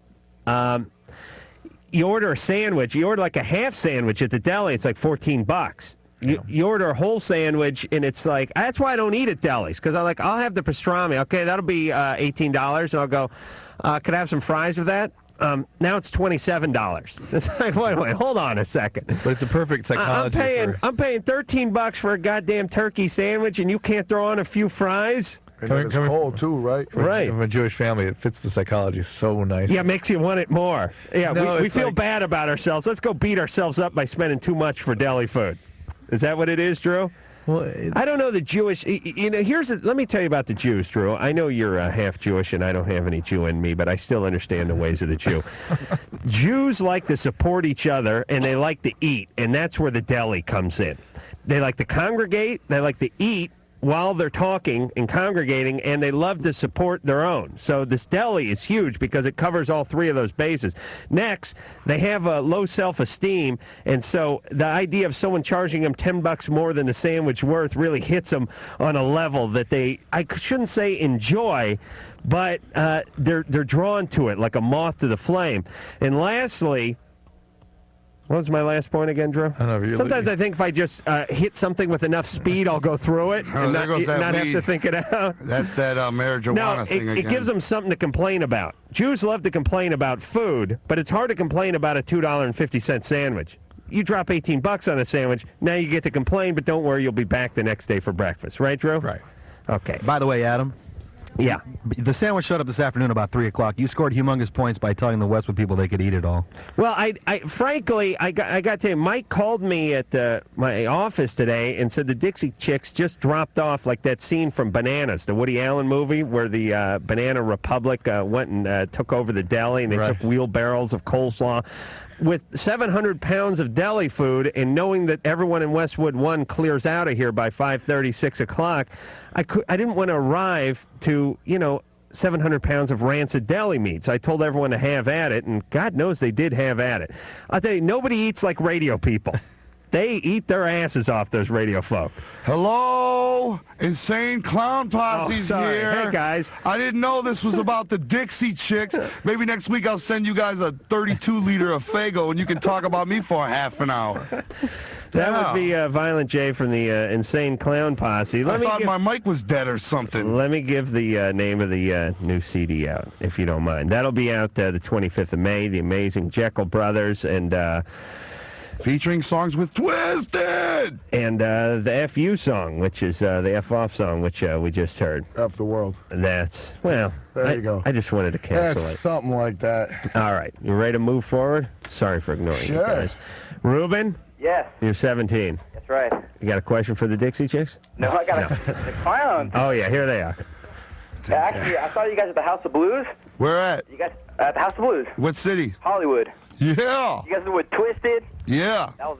You order a sandwich, you order like a half sandwich at the deli, it's like $14. You order a whole sandwich, and it's like, that's why I don't eat at delis, because I'll have the pastrami. Okay, that'll be $18, and I'll go, could I have some fries with that? Now it's $27. It's like, wait, hold on a second. But it's a perfect psychology. I'm paying $13 for a goddamn turkey sandwich, and you can't throw on a few fries? And it's cold, too, right? Right. From a Jewish family, it fits the psychology so nice. Yeah, it makes you want it more. Yeah, No, we feel bad about ourselves. Let's go beat ourselves up by spending too much for deli food. Is that what it is, Drew? Well, I don't know the Jewish. Let me tell you about the Jews, Drew. I know you're half Jewish, and I don't have any Jew in me, but I still understand the ways of the Jew. Jews like to support each other, and they like to eat, and that's where the deli comes in. They like to congregate. They like to eat while they're talking and congregating, and they love to support their own. So this deli is huge because it covers all three of those bases. Next, they have a low self-esteem, and so the idea of someone charging them $10 more than the sandwich worth really hits them on a level that I shouldn't say enjoy, but they're drawn to it like a moth to the flame. And lastly, what was my last point again, Drew? I don't know. Sometimes I think if I just hit something with enough speed, I'll go through it and not have to think it out. That's that marijuana thing again. It gives them something to complain about. Jews love to complain about food, but it's hard to complain about a $2.50 sandwich. You drop $18 on a sandwich, now you get to complain, but don't worry, you'll be back the next day for breakfast. Right, Drew? Right. Okay. By the way, Adam. Yeah. The sandwich showed up this afternoon about 3 o'clock. You scored humongous points by telling the Westwood people they could eat it all. Well, frankly, I got to tell you, Mike called me at my office today and said the Dixie Chicks just dropped off like that scene from Bananas, the Woody Allen movie, where the Banana Republic went and took over the deli, and they took wheelbarrows of coleslaw. With 700 pounds of deli food, and knowing that everyone in Westwood 1 clears out of here by 5:30, 6 o'clock, I didn't want to arrive to, 700 pounds of rancid deli meat. So I told everyone to have at it, and God knows they did have at it. I'll tell you, nobody eats like radio people. They eat their asses off, those radio folk. Hello? Insane Clown Posse's here. Hey, guys. I didn't know this was about the Dixie Chicks. Maybe next week I'll send you guys a 32-liter of Faygo, and you can talk about me for half an hour. That would be Violent J from the Insane Clown Posse. I thought my mic was dead or something. Let me give the name of the new CD out, if you don't mind. That'll be out the 25th of May, the Amazing Jekyll Brothers, and featuring songs with Twisted! And the FU song, which is the F off song, which we just heard. F the world. That's, well, there you go. I just wanted to cancel it. Something like that. All right. You ready to move forward? Sorry for ignoring you guys. Ruben? Yes. You're 17. That's right. You got a question for the Dixie Chicks? No, I got the clown. Oh, yeah, here they are. Actually, I saw you guys at the House of Blues. Where at? You guys at the House of Blues. What city? Hollywood. Yeah. You guys were with Twisted. Yeah. That was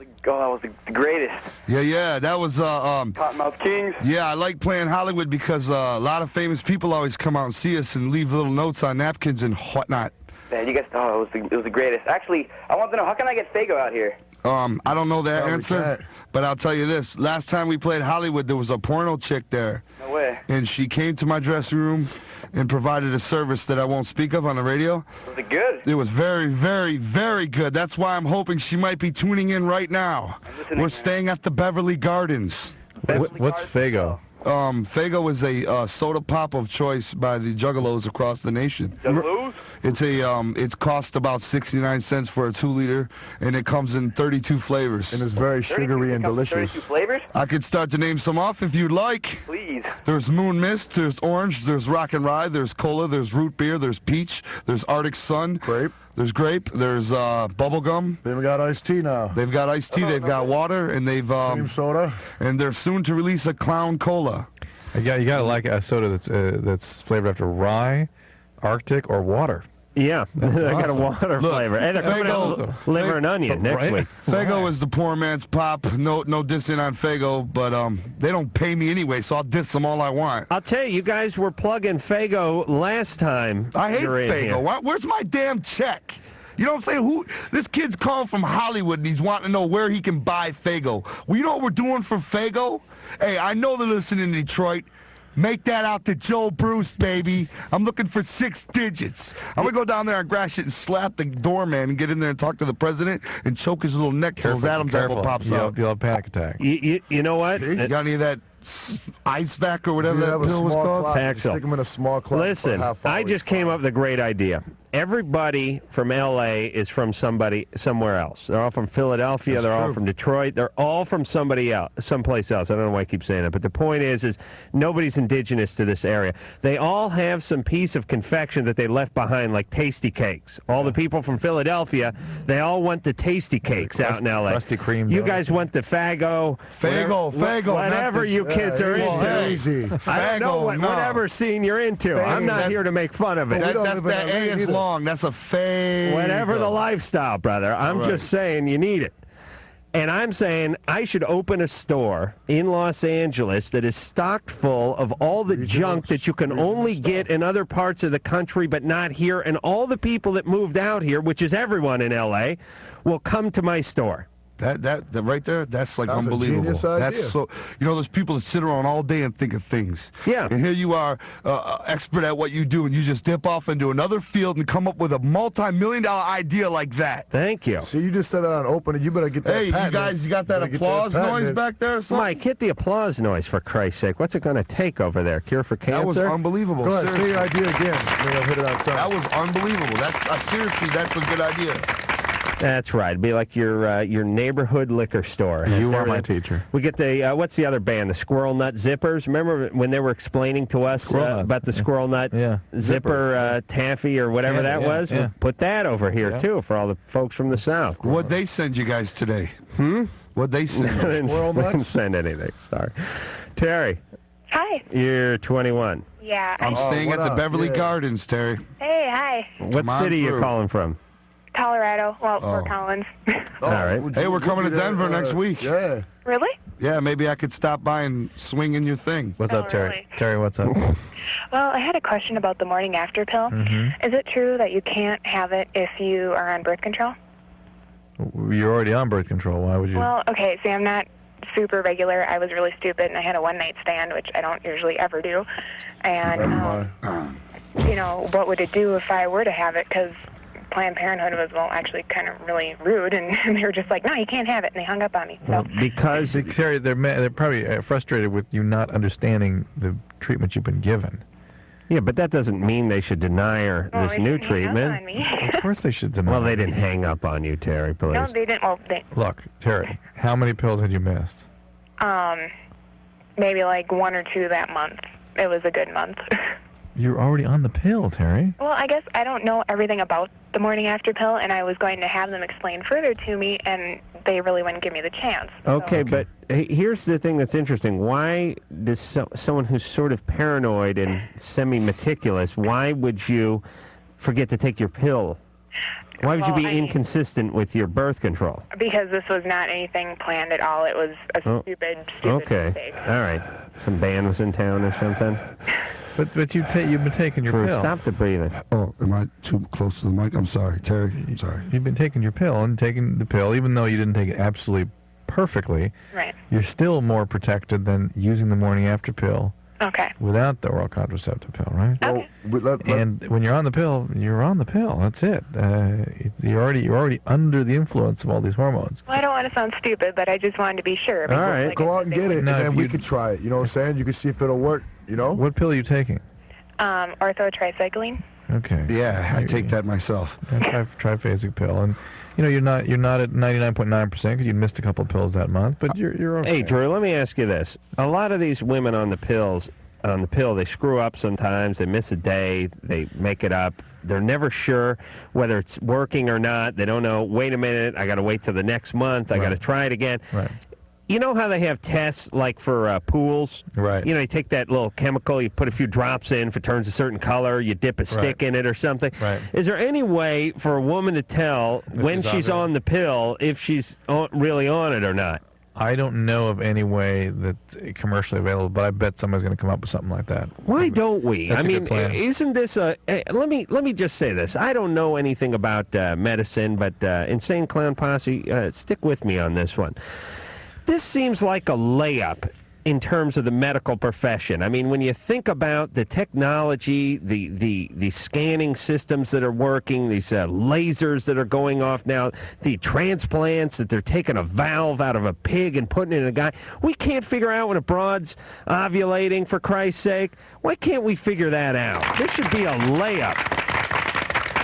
the greatest. Yeah. That was Cottonmouth Kings. Yeah, I like playing Hollywood because a lot of famous people always come out and see us and leave little notes on napkins and whatnot. Man, you guys, it was the greatest. Actually, I want to know, how can I get Faygo out here? I don't know that answer, but I'll tell you this. Last time we played Hollywood, there was a porno chick there. No way. And she came to my dressing room and provided a service that I won't speak of on the radio. Was it good? It was very, very, very good. That's why I'm hoping she might be tuning in right now. We're staying at the Beverly Gardens. What's Faygo? Faygo is a soda pop of choice by the Juggalos across the nation. Juggalos? It's it costs about 69 cents for a 2-liter, and it comes in 32 flavors. And it's very sugary and delicious. 32 flavors? I could start to name some off if you'd like. Please. There's Moon Mist, there's Orange, there's Rock and Rye, there's Cola, there's Root Beer, there's Peach, there's Arctic Sun. Grape. There's Grape, there's Bubblegum. They've got iced tea now. They've got iced tea, they've got water, and they've cream soda. And they're soon to release a Clown Cola. You gotta like a soda that's flavored after rye, Arctic, or water. Yeah, I got a awesome. water flavor. And they're coming out with liver and onion next week. Fago is the poor man's pop. No dissing on Fago, but they don't pay me anyway, so I'll diss them all I want. I'll tell you, you guys were plugging Fago last time. I hate Fago. Where's my damn check? You know what I'm saying? This kid's calling from Hollywood and he's wanting to know where he can buy Fago. Well, you know what we're doing for Fago? Hey, I know they're listening in Detroit. Make that out to Joe Bruce, baby. I'm looking for 6 digits. I'm going to go down there on Gratiot and slap the doorman and get in there and talk to the president and choke his little neck till his Adam's apple pops out. You'll have a panic attack. You know what? You got any of that ice vac or whatever that pill was called? Paxil. Stick them in a small closet. Listen, I just came up with a great idea. Everybody from L.A. is from somewhere else. They're all from Philadelphia. They're all from Detroit. They're all from someplace else. I don't know why I keep saying that, but the point is nobody's indigenous to this area. They all have some piece of confection that they left behind, like Tasty Cakes. All the people from Philadelphia, they all went to Tasty Cakes out in L.A. Rusty cream. You guys went to Fago. Fago. Whatever you kids are into. Easy. I don't know whatever scene you're into. I'm not here to make fun of it. That A is long. That's a fake. Whatever the lifestyle, brother. I'm just saying you need it. And I'm saying I should open a store in Los Angeles that is stocked full of all the junk that you can only get in other parts of the country but not here. And all the people that moved out here, which is everyone in L.A., will come to my store. That right there, that's like That's unbelievable. a genius idea. That's so. There's people that sit around all day and think of things. Yeah. And here you are, expert at what you do, and you just dip off into another field and come up with a multi-million-dollar idea like that. Thank you. See, you just said that on opening. You better get that. Hey, you guys, you got that applause noise back there or something? Mike, hit the applause noise for Christ's sake. What's it going to take over there? Cure for cancer? That was unbelievable. Go ahead, Seriously. say your idea again. Maybe I'll hit it on time. That was unbelievable. Seriously, that's a good idea. That's right. It'd be like your neighborhood liquor store. You are my teacher. We get the, what's the other band? The Squirrel Nut Zippers. Remember when they were explaining to us about the Squirrel Nut Zipper taffy or whatever that was? Yeah. We'll put that over here, too, for all the folks from the South. What'd they send you guys today? What'd they send you? Squirrel nuts? Didn't send anything. Sorry. Terry. Hi. You're 21. Yeah. I'm staying at the Beverly Gardens, Terry. Hey, hi. What city you calling from? Colorado. Well, Fort Collins. All right. Hey, we're coming to Denver next week. Yeah. Really? Yeah, maybe I could stop by and swing in your thing. What's up, Terry? Really? Terry, what's up? Well, I had a question about the morning after pill. Is it true that you can't have it if you are on birth control? You're already on birth control. Why would you? Well, okay, see, I'm not super regular. I was really stupid, and I had a one-night stand, which I don't usually ever do. And, what would it do if I were to have it? Because Planned Parenthood was, actually kind of really rude, and they were just like, no, you can't have it, and they hung up on me. So. Because, Terry, they're probably frustrated with you not understanding the treatment you've been given. Yeah, but that doesn't mean they should deny her this new treatment. Of course they should deny. Well, they didn't hang up on you, Terry, please. No, they didn't. Well, Look, Terry, how many pills had you missed? Maybe like 1 or 2 that month. It was a good month. You're already on the pill, Terry. Well, I guess I don't know everything about the morning after pill, and I was going to have them explain further to me, and they really wouldn't give me the chance. Okay, but here's the thing that's interesting. Why does someone who's sort of paranoid and semi-meticulous, why would you forget to take your pill? Why would you be inconsistent with your birth control? Because this was not anything planned at all. It was a stupid mistake. All right. Some band was in town or something? But you've been taking your pill. Stop the breathing. Oh, am I too close to the mic? I'm sorry, Terry. I'm sorry. You've been taking your pill and taking the pill, even though you didn't take it absolutely perfectly. Right. You're still more protected than using the morning after pill. Okay. Without the oral contraceptive pill, right? Okay. And when you're on the pill, you're on the pill. That's it. You're already under the influence of all these hormones. Well, I don't want to sound stupid, but I just wanted to be sure. All right, go out and get it, and then we could try it. You know what I'm saying? You can see if it'll work. You know. What pill are you taking? Orthotricycline. Okay. Yeah, I take that myself. Triphasic pill, and you're not at 99.9% because you missed a couple of pills that month, but you're okay. Hey, Drew, let me ask you this: a lot of these women on the pill, they screw up sometimes. They miss a day. They make it up. They're never sure whether it's working or not. They don't know. Wait a minute, I got to wait till the next month. I got to try it again. Right. You know how they have tests like for pools? Right. You know, you take that little chemical, you put a few drops in, if it turns a certain color, you dip a stick in it or something. Right. Is there any way for a woman to tell when she's on the pill if she's really on it or not? I don't know of any way that's commercially available, but I bet somebody's going to come up with something like that. Why don't we? That's I a mean, good plan. isn't this a... let me just say this. I don't know anything about medicine, but Insane Clown Posse, stick with me on this one. This seems like a layup in terms of the medical profession. I mean, when you think about the technology, the scanning systems that are working, these lasers that are going off now, the transplants that they're taking a valve out of a pig and putting it in a guy. We can't figure out when a broad's ovulating, for Christ's sake. Why can't we figure that out? This should be a layup.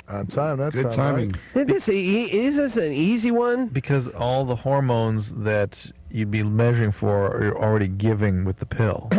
On time, that's Good timing. Right? Is this an easy one? Because all the hormones that you'd be measuring for are already giving with the pill.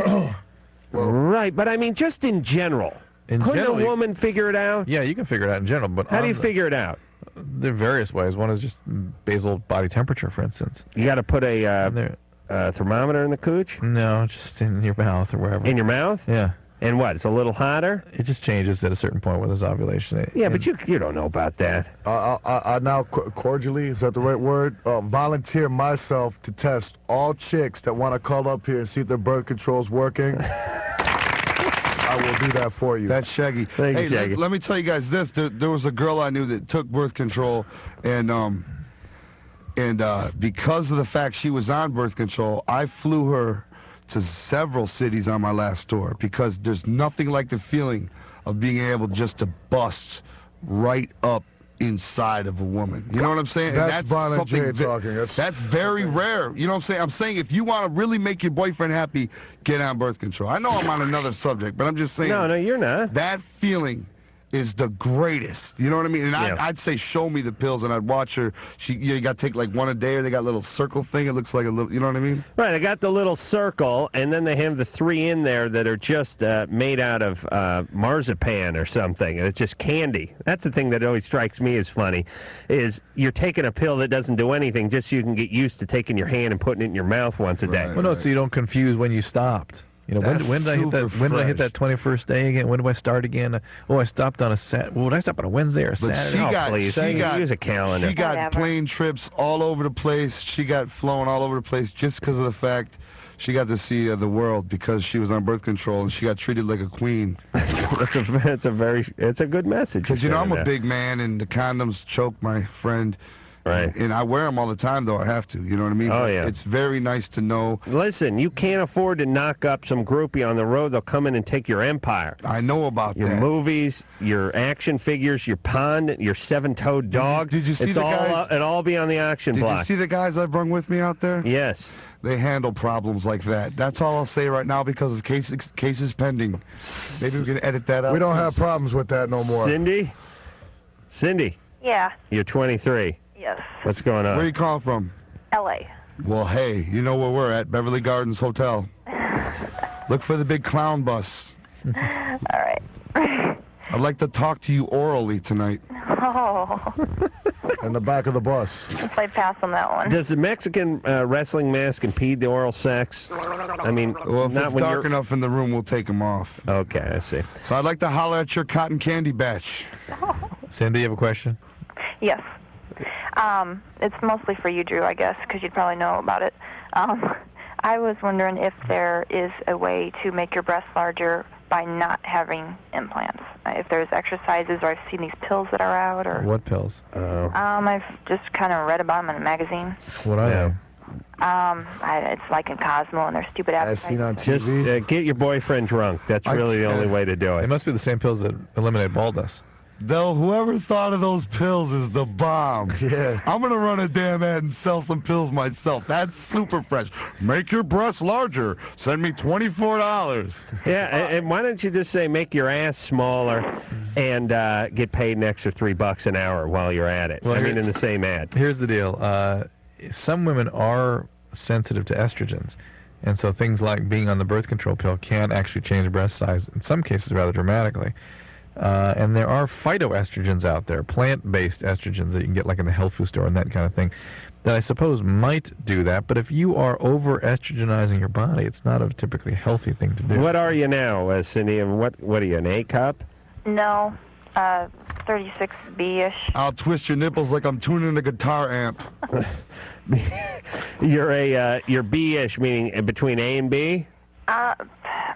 Right, but I mean, just in general. Couldn't a woman figure it out? Yeah, you can figure it out in general. But how do you figure it out? There are various ways. One is just basal body temperature, for instance. You got to put a thermometer in the cooch? No, just in your mouth or wherever. In your mouth? Yeah. And what? It's a little hotter? It just changes at a certain point with his ovulation. Yeah, but you don't know about that. I now cordially, is that the right word? Volunteer myself to test all chicks that want to call up here and see if their birth control's working. I will do that for you. That's Shaggy. Thank you, Shaggy. Let me tell you guys this. There was a girl I knew that took birth control, and because of the fact she was on birth control, I flew her to several cities on my last tour, because there's nothing like the feeling of being able just to bust right up inside of a woman. You know what I'm saying? That's Bon and Jay talking. That's very rare. You know what I'm saying? I'm saying if you want to really make your boyfriend happy, get on birth control. I know I'm on another subject, but I'm just saying. No, you're not. That feeling is the greatest. You know what I mean? And I'd say, show me the pills, and I'd watch her. You got to take like one a day, or they got a little circle thing. It looks like a little, you know what I mean? Right, I got the little circle, and then they have the 3 in there that are just made out of marzipan or something, and it's just candy. That's the thing that always strikes me as funny, is you're taking a pill that doesn't do anything just so you can get used to taking your hand and putting it in your mouth once a day. Well, no, so you don't confuse when you stopped. You know, when did I hit that? When did I hit that 21st day again? When do I start again? I stopped on a Saturday. Well, did I stop on a Wednesday or a Saturday? Use a calendar. She got plane trips all over the place. She got flown all over the place just because of the fact she got to see the world because she was on birth control, and she got treated like a queen. It's a good message. Because I'm a big man, and the condoms choke my friend. Right. And I wear them all the time, though. I have to. You know what I mean? Oh, but yeah. It's very nice to know. Listen, you can't afford to knock up some groupie on the road. They'll come in and take your empire. I know about your that. movies, your action figures, your pond, your 7-toed dog. Did you see the guys? It'll all be on the auction block. Did you see the guys I brung with me out there? Yes. They handle problems like that. That's all I'll say right now because of cases pending. Maybe we can edit that out. We don't have problems with that no more. Cindy. Yeah. You're 23. Yes. What's going on? Where are you calling from? L.A. Well, hey, you know where we're at, Beverly Gardens Hotel. Look for the big clown bus. All right. I'd like to talk to you orally tonight. Oh. In the back of the bus. Let's play pass on that one. Does the Mexican wrestling mask impede the oral sex? I mean, well, if not it's when dark enough in the room, we'll take them off. Okay, I see. So I'd like to holler at your cotton candy batch. Cindy, you have a question? Yes. It's mostly for you, Drew, I guess, because you'd probably know about it. I was wondering if there is a way to make your breasts larger by not having implants. If there's exercises, or I've seen these pills that are out, or what pills? I've just kind of read about them in a magazine. What are they? It's like in Cosmo, and they're stupid advertisements. I've seen on TV. Just get your boyfriend drunk. That's really the only way to do it. It must be the same pills that eliminate baldness. Though whoever thought of those pills is the bomb. Yeah. I'm going to run a damn ad and sell some pills myself. That's super fresh. Make your breasts larger. Send me $24. Yeah, and why don't you just say make your ass smaller and get paid an extra $3 an hour while you're at it? Well, I mean, in the same ad. Here's the deal. Some women are sensitive to estrogens. And so things like being on the birth control pill can actually change breast size, in some cases rather dramatically. And there are phytoestrogens out there, plant-based estrogens that you can get like in the health food store and that kind of thing, that I suppose might do that. But if you are over-estrogenizing your body, it's not a typically healthy thing to do. What are you now, Cindy? And what are you, an A cup? No, 36B-ish. I'll twist your nipples like I'm tuning a guitar amp. You're B-ish, meaning between A and B?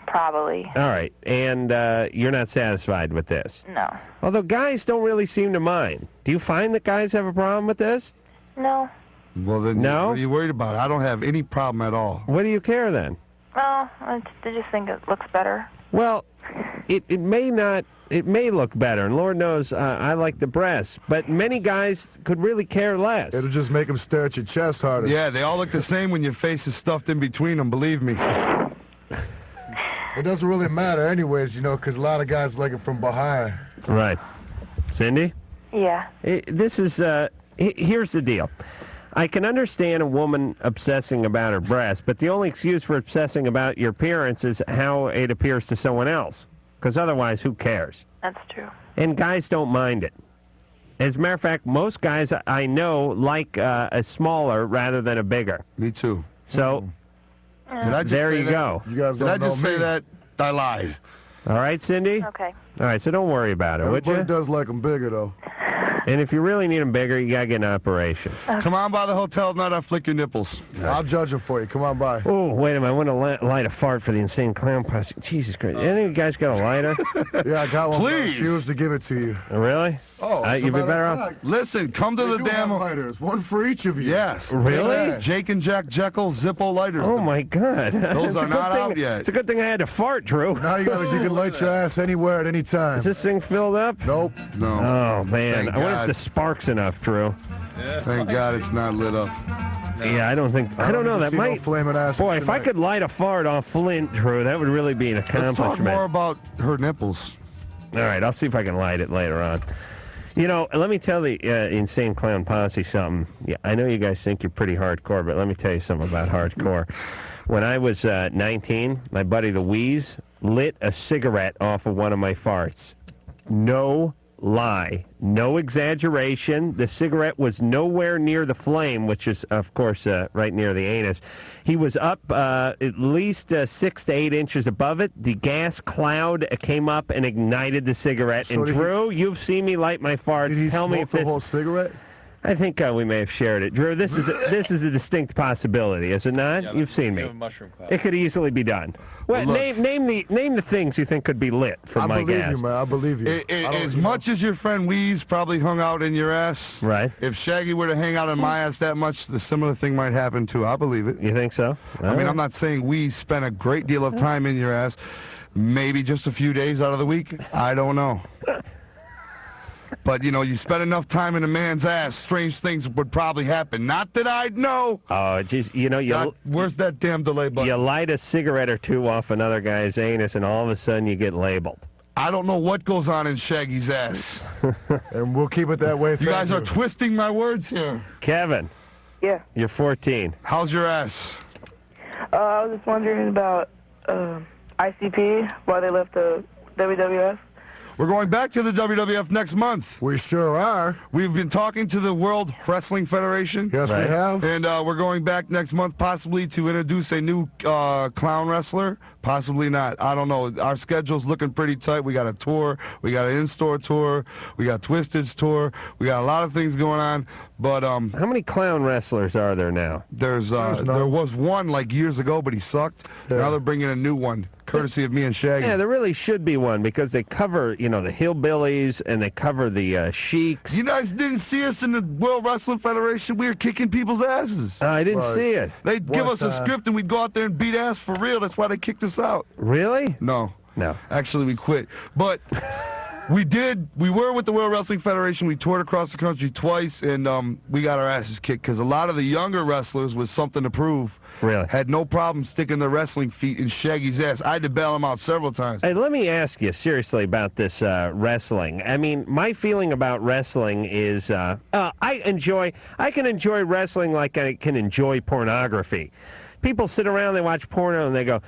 Probably. All right, and you're not satisfied with this? No. Although guys don't really seem to mind. Do you find that guys have a problem with this? No. Well, then, no? What are you worried about? I don't have any problem at all. What do you care then? Well, I just think it looks better. Well, it may not. It may look better, and Lord knows I like the breasts, but many guys could really care less. It'll just make them stare at your chest harder. Yeah, they all look the same when your face is stuffed in between them, believe me. It doesn't really matter anyways, because a lot of guys like it from behind. Right. Cindy? Yeah. This is, here's the deal. I can understand a woman obsessing about her breasts, but the only excuse for obsessing about your appearance is how it appears to someone else. Because otherwise, who cares? That's true. And guys don't mind it. As a matter of fact, most guys I know like a smaller rather than a bigger. Me too. So, there you go. You guys Did I just say that? I lied. All right, Cindy? Okay. All right, so don't worry about it, would you? Everybody does like them bigger, though. And if you really need them bigger, you got to get an operation. Come on by the hotel tonight, I'll flick your nipples. I'll judge them for you. Come on by. Oh, wait a minute. I want to light a fart for the insane clown posse. Jesus Christ. Any of you guys got a lighter? Yeah, I got one. Please. I refuse to give it to you. Really? Oh, you'd be better off. Listen, come to the damn lighters. One for each of you. Yes. Really? Jake and Jack Jekyll Zippo lighters. Oh, my God. Those are not out yet. It's a good thing I had to fart, Drew. Now you can light your ass anywhere at any time. Is this thing filled up? Nope. No. Oh, man. Thank I wonder God. if the spark's enough, Drew. Thank God it's not lit up. Yeah, I don't know. That might. No flaming ass Boy, if I could light a fart off Flint, Drew, that would really be an Let's accomplishment. talk more about her nipples. All right, I'll see if I can light it later on. Let me tell the Insane Clown Posse something. Yeah, I know you guys think you're pretty hardcore, but let me tell you something about hardcore. When I was 19, my buddy Louise lit a cigarette off of one of my farts. No lie. No exaggeration. The cigarette was nowhere near the flame, which is, of course, right near the anus. He was up at least 6 to 8 inches above it. The gas cloud came up and ignited the cigarette. So and Drew, you've seen me light my farts. Did he Tell me smoke if the this. whole cigarette? I think we may have shared it. Drew, this is a distinct possibility, is it not? You've seen me. Mushroom cloud. It could easily be done. Well, name the things you think could be lit from my gas. I believe you, man. I believe you. As much as your friend Weeze probably hung out in your ass, right? If Shaggy were to hang out in my ass that much, the similar thing might happen too. I believe it. You think so? I mean, I'm not saying Weeze spent a great deal of time in your ass. Maybe just a few days out of the week. I don't know. But, you spend enough time in a man's ass, strange things would probably happen. Not that I'd know. Oh, jeez. Where's that damn delay button? You light a cigarette or two off another guy's anus, and all of a sudden you get labeled. I don't know what goes on in Shaggy's ass. And we'll keep it that way. You guys are twisting my words here. Kevin. Yeah. You're 14. How's your ass? I was just wondering about ICP, why they left the WWF. We're going back to the WWF next month. We sure are. We've been talking to the World Wrestling Federation. Yes, we have. And we're going back next month possibly to introduce a new clown wrestler. Possibly not. I don't know. Our schedule's looking pretty tight. We got a tour. We got an in-store tour. We got Twisted's tour. We got a lot of things going on. But how many clown wrestlers are there now? There was one like years ago, but he sucked. Yeah. Now they're bringing a new one, courtesy of me and Shaggy. Yeah, there really should be one because they cover, the hillbillies and they cover the sheiks. You guys didn't see us in the World Wrestling Federation. We were kicking people's asses. I didn't see it. They'd give us a script and we'd go out there and beat ass for real. That's why they kicked us out. Really? No. No. Actually, we quit. But we were with the World Wrestling Federation. We toured across the country twice, and we got our asses kicked because a lot of the younger wrestlers with something to prove had no problem sticking their wrestling feet in Shaggy's ass. I had to bail him out several times. Hey, let me ask you seriously about this wrestling. I mean, my feeling about wrestling is I can enjoy wrestling like I can enjoy pornography. People sit around, they watch porno, and they go,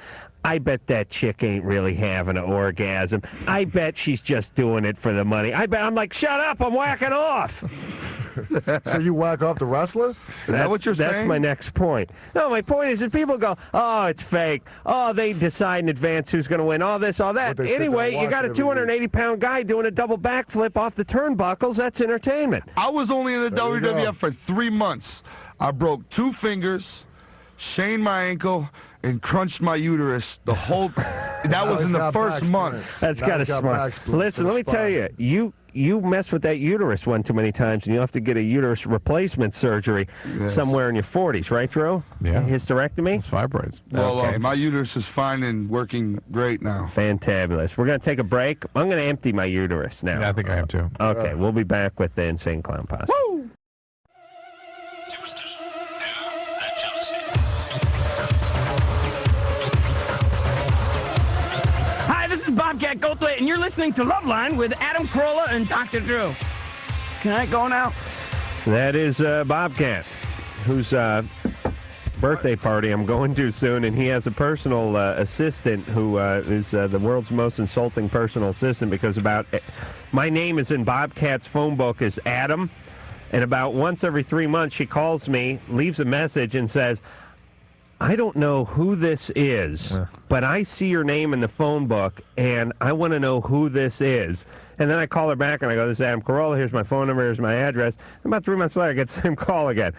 I bet that chick ain't really having an orgasm. I bet she's just doing it for the money. I'm like, shut up, I'm whacking off. So you whack off the wrestler? Is that what you're saying? That's my next point. No, my point is that people go, oh, it's fake. Oh, they decide in advance who's going to win. All this, all that. Anyway, you got a 280-pound guy doing a double backflip off the turnbuckles. That's entertainment. I was only in the WWF for 3 months. I broke 2 fingers, shaned my ankle, and crunched my uterus. The whole... That was in the first month. That's kind of smart. Listen, let me tell you, you mess with that uterus one too many times, and you'll have to get a uterus replacement surgery somewhere in your 40s, right, Drew? Yeah. Hysterectomy? It's fibroids. Well, Okay. my uterus is fine and working great now. Fantabulous. We're going to take a break. I'm going to empty my uterus now. Yeah, I think I am too. Okay, we'll be back with the Insane Clown Posse. Woo! Hi, this is Bobcat Goldthwait, and you're listening to Loveline with Adam Carolla and Dr. Drew. Can I go now? That is Bobcat, whose birthday party I'm going to soon, and he has a personal assistant who is the world's most insulting personal assistant because my name is in Bobcat's phone book as Adam, and about once every 3 months she calls me, leaves a message, and says, I don't know who this is, but I see your name in the phone book, and I want to know who this is. And then I call her back, and I go, this is Adam Carolla, here's my phone number, here's my address. And about 3 months later, I get the same call again.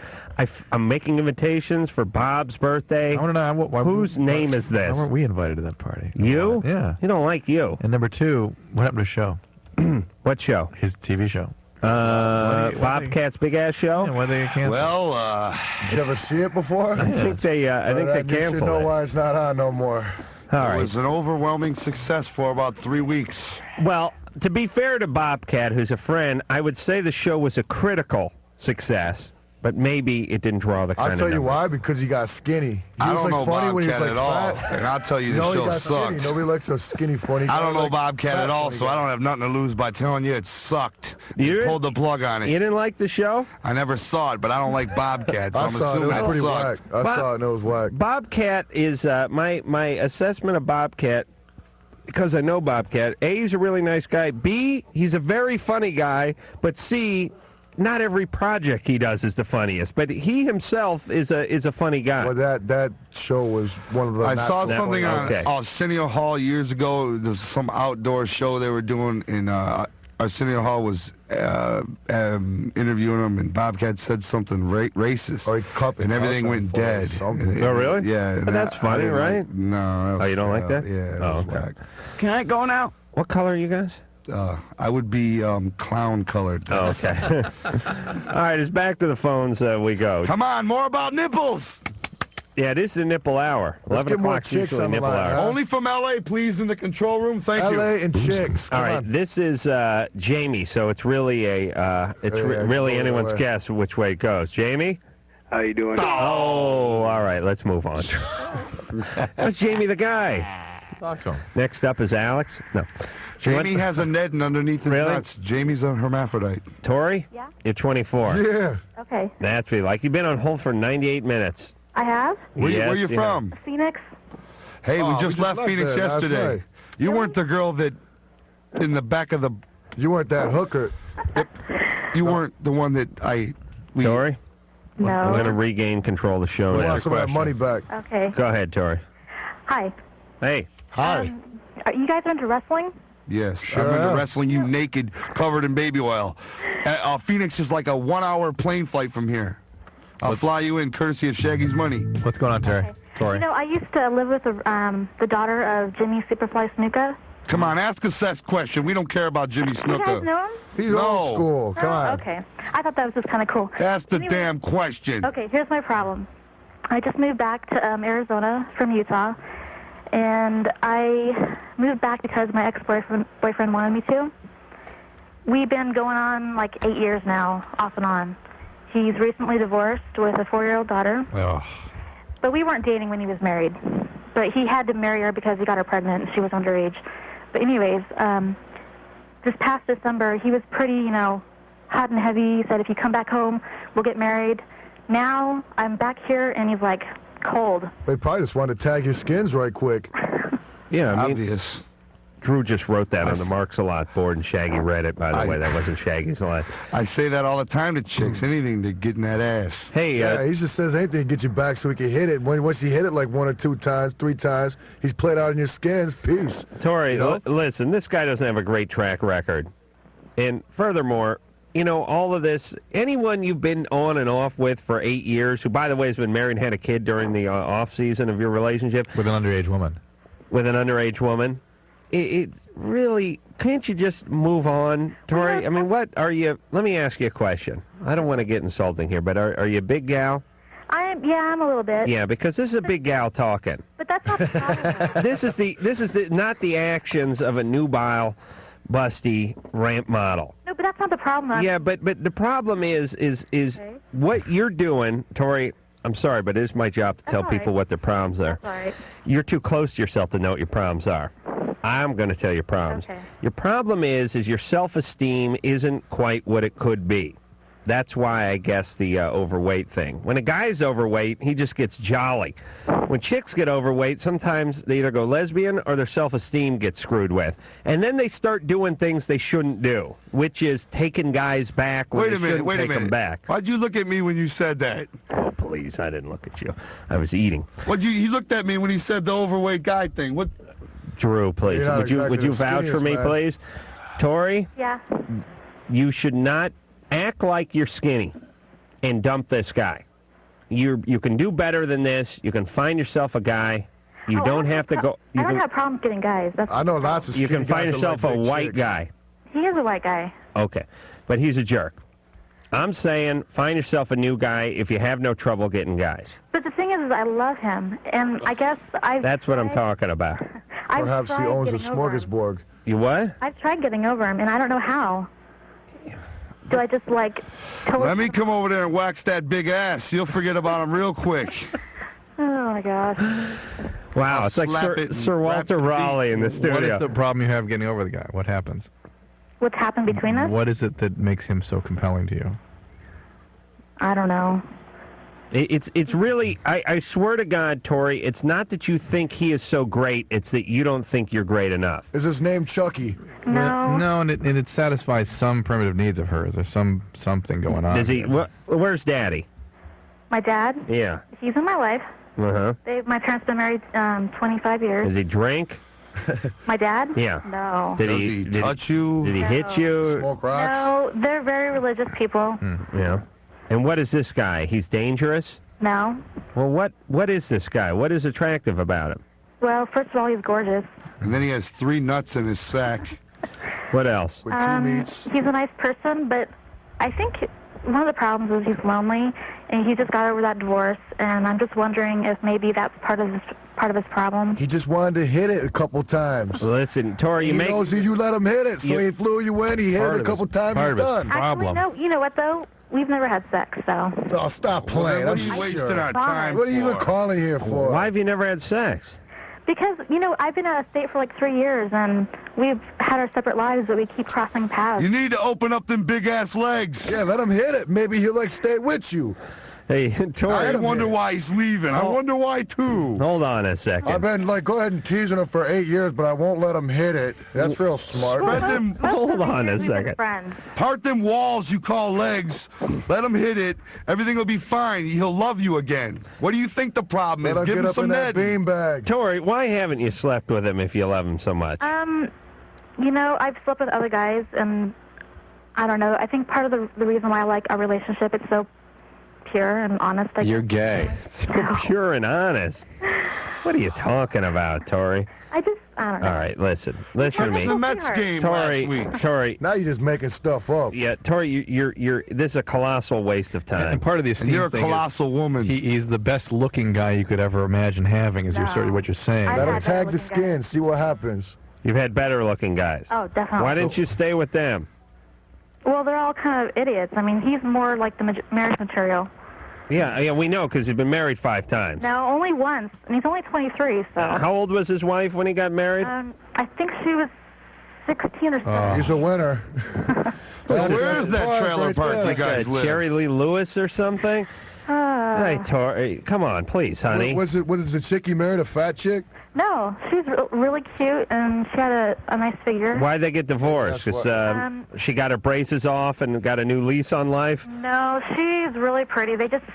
I'm making invitations for Bob's birthday. I want to know, whose name is this? Why weren't we invited to that party? You? Yeah. You don't like you. And number 2, what happened to show? What show? His TV show. Bobcat's Big Ass Show? Yeah, why they canceled? Well, did you ever see it before? I think they You canceled should know it. why it's not on no more. All right. It was an overwhelming success for about 3 weeks. Well, to be fair to Bobcat, who's a friend, I would say the show was a critical success, but maybe it didn't draw the kind I'll of tell you numbers. why, because he got skinny. He I was don't like know funny when he was Bobcat like at all, fat. and I'll tell you, No, the he show got sucked. skinny. Nobody likes so skinny funny. I don't know like Bobcat fat at all, funny so guy. I don't have nothing to lose by telling you it sucked. You They pulled the plug on it. You didn't like the show? I never saw it, but I don't like Bobcat, so I I'm saw it. It assuming was it pretty sucked. whack. I saw it and it was whack. Bobcat is my assessment of Bobcat, because I know Bobcat. A, he's a really nice guy. B, he's a very funny guy. But C, not every project he does is the funniest. But he himself is a funny guy. Well, that show was one of the. I not saw so something funny. on Okay. Arsenio Hall years ago. There was some outdoor show they were doing, and Arsenio Hall was interviewing him, and Bobcat said something racist, Or he cut the and everything couch on went fire or dead. something. And Oh, really? Yeah. and But that's I funny, didn't right? like- no. Oh, you don't like that? Yeah. Oh, it was okay. whack. Can I go now? What color are you guys? I would be clown colored. Oh, okay. All right, it's back to the phones we go. Come on, more about nipples. Yeah, it is the nipple hour. 11 get more o'clock chicks usually on the nipple line, hour. huh? Only from L.A., please, in the control room. Thank you. L.A. and chicks. All Come right, on. this is Jamie, so it's really really go anyone's away. guess which way it goes. Jamie? How you doing? Oh, all right, let's move on. That's Jamie the guy. Talk to him. Next up is Alex. No. Jamie has a Ned underneath his Really? nuts. Jamie's a hermaphrodite. Tori? Yeah. You're 24. Yeah. Okay. That's what you like. You've been on hold for 98 minutes. I have Where Yes, you you from? Phoenix. Hey, Oh, we just left Phoenix there last yesterday. night. You weren't the girl that in the back of the. You weren't that hooker. You weren't the one that we. Tori? No. I'm going to regain control of the show We now. want some of that money back. Okay. Go ahead, Tori. Hi. Hey. Hi. Are you guys into wrestling? Yes, Sure I'm into am. wrestling you naked, covered in baby oil. Phoenix is like a 1-hour plane flight from here. I'll fly you in, courtesy of Shaggy's money. What's going on, Terry? Okay. Tori. You know, I used to live with the daughter of Jimmy Superfly Snuka. Come on, ask us that question. We don't care about Jimmy You guys Snuka. know him? He's No. old school. Come Oh, on. okay. I thought that was just kind of cool. Ask the Anyway. damn question. Okay, here's my problem. I just moved back to Arizona from Utah, and I moved back because my ex-boyfriend wanted me to. We've been going on like 8 years now, off and on. He's recently divorced with a 4-year-old daughter, Oh. but we weren't dating when he was married. But he had to marry her because he got her pregnant and she was underage. But anyways, this past December, he was pretty, hot and heavy. He said, if you come back home, we'll get married. Now I'm back here, and he's like cold. They probably just wanted to tag your skins right quick. Yeah, I mean, obvious. Drew just wrote that on the Marks a Lot board, and Shaggy read it, by the way. That wasn't Shaggy's line. I say that all the time to chicks. Anything to get in that ass. Hey, yeah, he just says anything to get you back so he can hit it. Once he hit it like 1 or 2 times, 3 times, he's played out in your skins. Peace. Tori, listen, this guy doesn't have a great track record. And furthermore, you know, all of this, anyone you've been on and off with for 8 years, who, by the way, has been married and had a kid during the off season of your relationship. With an underage woman. With an underage woman. It's really, can't you just move on, Tori? I mean, what are you, let me ask you a question. I don't want to get insulting here, but are you a big gal? I'm a little bit. Yeah, because this is a big gal talking. But that's not the problem. This is not the actions of a nubile, busty ramp model. No, but that's not the problem. Yeah, but the problem is okay. What you're doing, Tori. I'm sorry, but it is my job to tell people what their problems are. That's all right. You're too close to yourself to know what your problems are. I'm going to tell you your problems. Okay. Your problem is your self-esteem isn't quite what it could be. That's why I guess the overweight thing. When a guy's overweight, he just gets jolly. When chicks get overweight, sometimes they either go lesbian or their self-esteem gets screwed with. And then they start doing things they shouldn't do, which is taking guys back when Wait a minute. them back. Why'd you look at me when you said that? Oh, please, I didn't look at you. I was eating. He looked at me when he said the overweight guy thing. What? Drew, please. Would you vouch for me, please? Tori? Yeah. You should not act like you're skinny and dump this guy. You can do better than this. You can find yourself a guy. You don't have to go. I don't have problems getting guys. I know lots of skinny You can find guys yourself like a big white chicks. guy. He is a white guy. Okay. But he's a jerk. I'm saying find yourself a new guy if you have no trouble getting guys. But the thing is I love him, and I guess That's what I'm talking about. Perhaps he owns a smorgasbord. You what? I've tried getting over him, and I don't know how. Do I just, Let me come over there and wax that big ass. You'll forget about him real quick. Oh, my God. Wow, I'll it's like slap it and Sir wrap Walter the Raleigh in the studio. What is the problem you have getting over the guy? What happens? What's happened between us? What is it that makes him so compelling to you? I don't know. It's really, I swear to God, Tori, it's not that you think he is so great, it's that you don't think you're great enough. Is his name Chucky? No. No, and it satisfies some primitive needs of hers. There's something going on. Does he? Where's Daddy? My dad? Yeah. He's in my life. Uh-huh. My parents been married 25 years. Does he drink? My dad? Yeah. No. Did he touch you? Did he hit you? Smoke rocks? No, they're very religious people. Yeah. And what is this guy? He's dangerous? No. Well, what is this guy? What is attractive about him? Well, first of all, he's gorgeous. And then he has 3 nuts in his sack. What else? With 2 meats. He's a nice person, but I think one of the problems is he's lonely, and he just got over that divorce, and I'm just wondering if maybe that's part of his problem. He just wanted to hit it a couple times. Listen, Tori, he knows you let him hit it, so he flew you in, he hit it a couple times, he's done. Actually, no, you know what, though? We've never had sex, so... Oh, stop playing. What are you wasting our time What are you even calling here for? Why have you never had sex? Because, I've been out of state for 3 years, and we've had our separate lives, but we keep crossing paths. You need to open up them big-ass legs. Yeah, let him hit it. Maybe he'll, stay with you. Hey, Tori. I wonder why he's leaving. I wonder why, too. Hold on a second. I've been, go ahead and teasing him for 8 years, but I won't let him hit it. That's real smart. Hold on a second. Part them walls you call legs. Let him hit it. Everything will be fine. He'll love you again. What do you think the problem is? Let him Give get him up some in that Ned. beanbag. Tori, why haven't you slept with him if you love him so much? I've slept with other guys, and I don't know. I think part of the reason why I like our relationship, it's so pure and honest. You're gay. So pure and honest. What are you talking about, Tori? I don't know. All right, listen to me. The Mets game Tori, last week. Tori. Now you're just making stuff up. Yeah, Tori, you're. This is a colossal waste of time. And part of the esteem you're a thing colossal woman. He's the best-looking guy you could ever imagine having. Is what you're saying? Let him tag the skin. See what happens. You've had better-looking guys. Oh, definitely. Why didn't you stay with them? Well, they're all kind of idiots. I mean, he's more like the marriage material. Yeah, we know because he's been married 5 times. No, only once, and he's only 23, so... How old was his wife when he got married? I think she was 16 or something. He's a winner. Where is that trailer park you guys live? Jerry Lee Lewis or something? Hey, Tori, come on, please, honey. What is the chick he married, a fat chick? No, she's really cute, and she had a nice figure. Why'd they get divorced? Because she got her braces off and got a new lease on life? No, she's really pretty. They just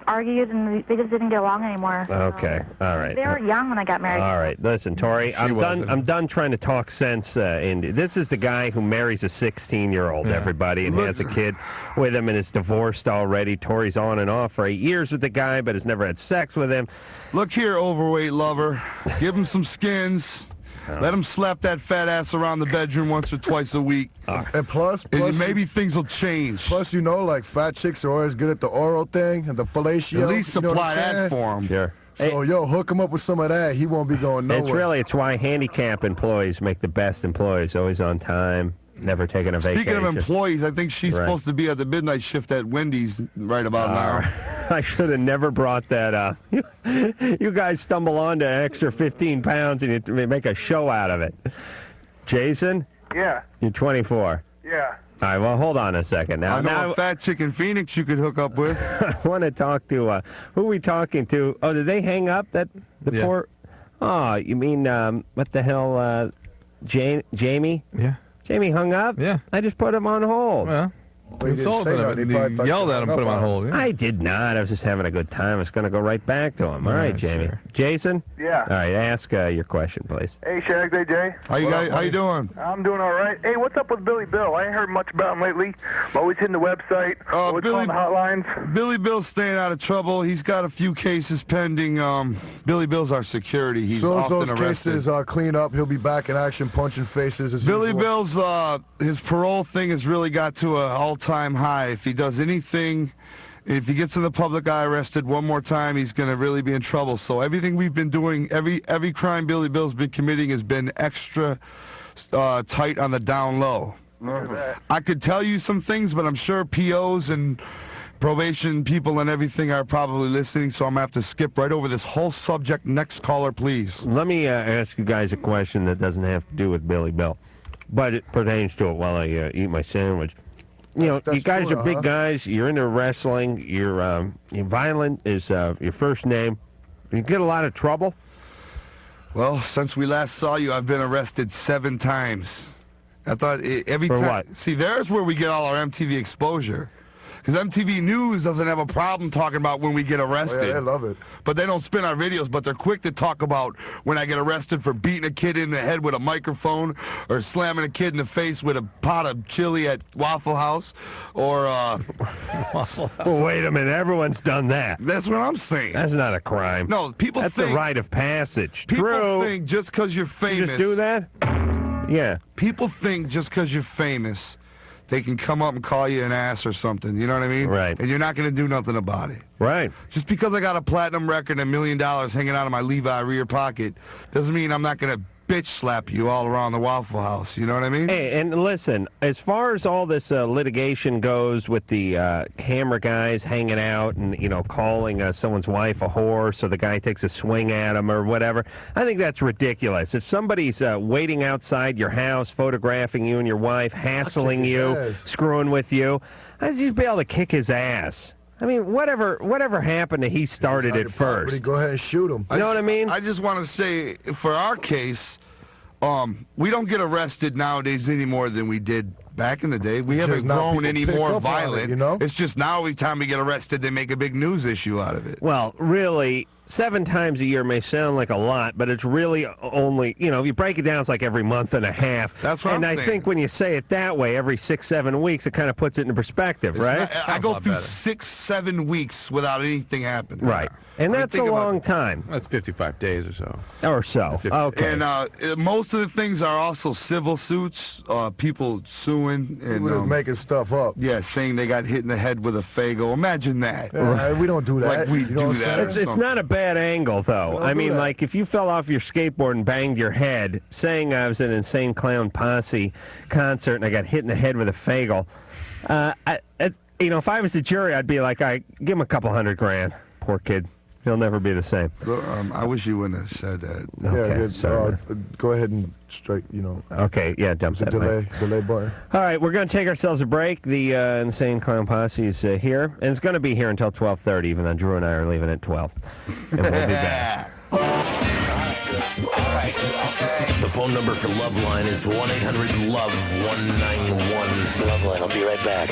argued, and they just didn't get along anymore. Okay, all right. They were young when I got married. All right, listen, Tori, I'm done trying to talk sense into. This is the guy who marries a 16-year-old, everybody, and has a kid with him and is divorced already. Tori's on and off for 8 years with the guy, but has never had sex with him. Look here, overweight lover. Give him some skins. Let him slap that fat ass around the bedroom once or twice a week. And plus maybe things will change. Plus, like fat chicks are always good at the oral thing and the fellatio. At least supply that for him. Sure. So, hook him up with some of that. He won't be going nowhere. It's why handicap employees make the best employees. Always on time, never taking a vacation. Speaking of employees, I think she's supposed to be at the midnight shift at Wendy's right about now. I should have never brought that up. You guys stumble onto an extra 15 pounds and you make a show out of it. Jason? Yeah. You're 24. Yeah. All right, well, hold on a second. Now, I know a fat chick in Phoenix you could hook up with. I want to talk to, who are we talking to? Oh, did they hang up? Poor... Oh, you mean, what the hell, Jamie? Yeah. Jamie hung up? Yeah. I just put him on hold. Well, insulted him. You yelled at him, put him on hold. Yeah. I did not. I was just having a good time. I was going to go right back to him. All right, Jamie. Sure. Jason? Yeah. All right, ask your question, please. Hey, Shag, hey, Jay. How you doing? I'm doing all right. Hey, what's up with Billy Bill? I ain't heard much about him lately. I'm always hitting the website. Always calling the hotlines. Billy Bill's staying out of trouble. He's got a few cases pending. Billy Bill's our security. He's often those arrested. cases clean up, he'll be back in action, punching faces as Billy usual. Bill's his parole thing has really got to an all-time high. If he does anything, if he gets in the public eye arrested one more time, he's going to really be in trouble. So everything we've been doing, every crime Billy Bill's been committing has been extra tight on the down low. I could tell you some things, but I'm sure POs and probation people and everything are probably listening, so I'm going to have to skip right over this whole subject. Next caller, please. Let me ask you guys a question that doesn't have to do with Billy Bill, but it pertains to it while I eat my sandwich. You guys are big guys. You're into wrestling. You're violent is your first name. You get a lot of trouble? Well, since we last saw you, I've been arrested 7 times. I thought every For time. what? See, there's where we get all our MTV exposure. Because MTV News doesn't have a problem talking about when we get arrested. Oh, yeah, they love it. But they don't spin our videos, but they're quick to talk about when I get arrested for beating a kid in the head with a microphone or slamming a kid in the face with a pot of chili at Waffle House or... Well, wait a minute. Everyone's done that. That's what I'm saying. That's not a crime. No, people That's think... a rite of passage. People True. think just because you're famous... You just do that? Yeah. People think just because you're famous... they can come up and call you an ass or something, you know what I mean? Right. And you're not going to do nothing about it. Right. Just because I got a platinum record and $1 million hanging out of my Levi rear pocket doesn't mean I'm not going to bitch slap you all around the Waffle House, you know what I mean? Hey, and listen, as far as all this litigation goes with the camera guys hanging out and, calling someone's wife a whore so the guy takes a swing at him or whatever, I think that's ridiculous. If somebody's waiting outside your house, photographing you and your wife, hassling you, screwing with you, I should be able to kick his ass. I mean, whatever happened to he started it first. Go ahead and shoot him. You know what I mean? I just want to say, for our case, we don't get arrested nowadays any more than we did back in the day. We haven't grown any more violent. It's just now every time we get arrested, they make a big news issue out of it. Well, really, 7 times a year may sound like a lot, but it's really only, if you break it down, it's like every month and a half. That's what I'm saying. And I think when you say it that way, every 6-7 weeks, it kind of puts it into perspective, right? I go through 6-7 weeks without anything happening. Right. And that's a long time. That's 55 days or so. Or so. Okay. And most of the things are also civil suits, people suing. And just making stuff up. Yeah, saying they got hit in the head with a Faygo. Imagine that. Yeah, we don't do that. Like we do that. It's not a bad angle, though. I mean, like, if you fell off your skateboard and banged your head, saying I was at an Insane Clown Posse concert and I got hit in the head with a Faygo, if I was the jury, I'd be like, I give him a couple $100,000. Poor kid. He'll never be the same. I wish you wouldn't have said that. Okay, sorry. Go ahead and strike, Okay, yeah, dump that. Delay button. All right, we're going to take ourselves a break. The Insane Clown Posse is here, and it's going to be here until 12:30, even though Drew and I are leaving at 12. And we'll be back. The phone number for Loveline is 1-800-LOVE-191. Loveline, I'll be right back.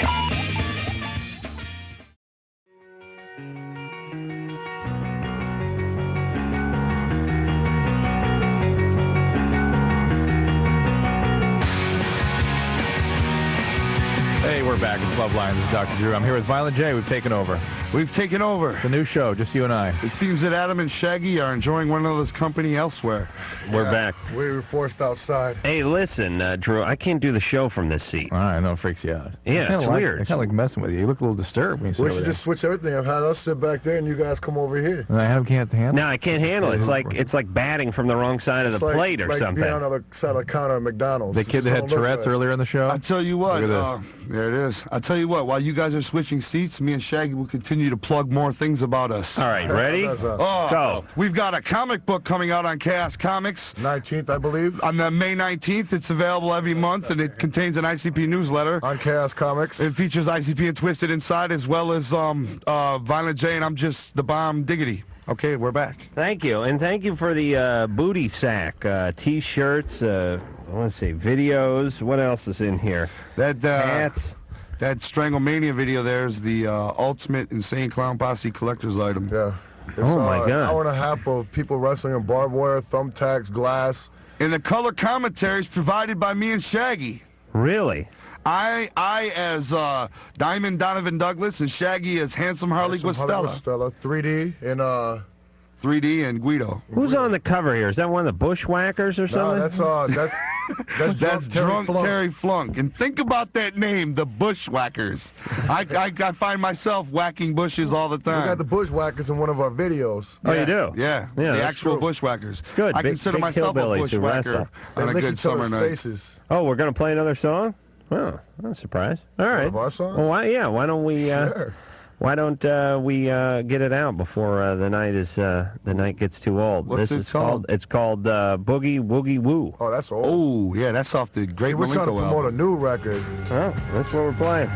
Hey, we're back. It's Loveline. This is Dr. Drew. I'm here with Violent J. We've taken over. We've taken over. It's a new show, just you and I. It seems that Adam and Shaggy are enjoying one another's company elsewhere. We're back. We were forced outside. Hey, listen, Drew, I can't do the show from this seat. All right, I know it freaks you out. Yeah, it's weird. I kind of like messing with you. You look a little disturbed when you sit We over should there. just switch everything. I've had us sit back there and you guys come over here. And I can't handle No, I can't handle it. It's like batting from the wrong side of the plate or like something. being on the other side of the counter at McDonald's. The kid that had Tourette's earlier in the show? I tell you what, Look at this. there it is. I tell you what, while you guys are switching seats, me and Shaggy will continue to plug more things about us. All right, ready? Go. We've got a comic book coming out on Chaos Comics. 19th, I believe. On the May 19th, it's available every month, and it contains an ICP newsletter. On Chaos Comics. It features ICP and Twisted inside, as well as Violent J, and I'm just the bomb diggity. Okay, we're back. Thank you, and thank you for the booty sack, T-shirts, I want to say videos. What else is in here? Hats. That Stranglemania video there is the ultimate Insane Clown Posse collector's item. Yeah. It's, my God. An hour and a half of people wrestling in barbed wire, thumbtacks, glass. And the color commentary is provided by me and Shaggy. Really? I as Diamond Donovan Douglas and Shaggy as Handsome Harley Guastella. 3D and 3D and Guido. Who's on the cover here? Is that one of the Bushwhackers or something? No, that's Drunk Terry Flunk. And think about that name, the Bushwhackers. I find myself whacking bushes all the time. We got the Bushwhackers in one of our videos. Oh, you do? Yeah, the that's actual true. Bushwhackers. Good. I Big- consider big myself a hillbillies who bushwhacker wrestle. on a They lick good each summer other's night. faces. Oh, we're going to play another song? Oh, I'm surprised. All right. of our songs? Well, why don't we Sure. why don't we get it out before the night gets too old? What's This it is called? It's called Boogie Woogie Woo. Oh, that's old. Oh, yeah, that's off the Great We're trying to Malenko promote album. a new record. Oh, that's what we're playing.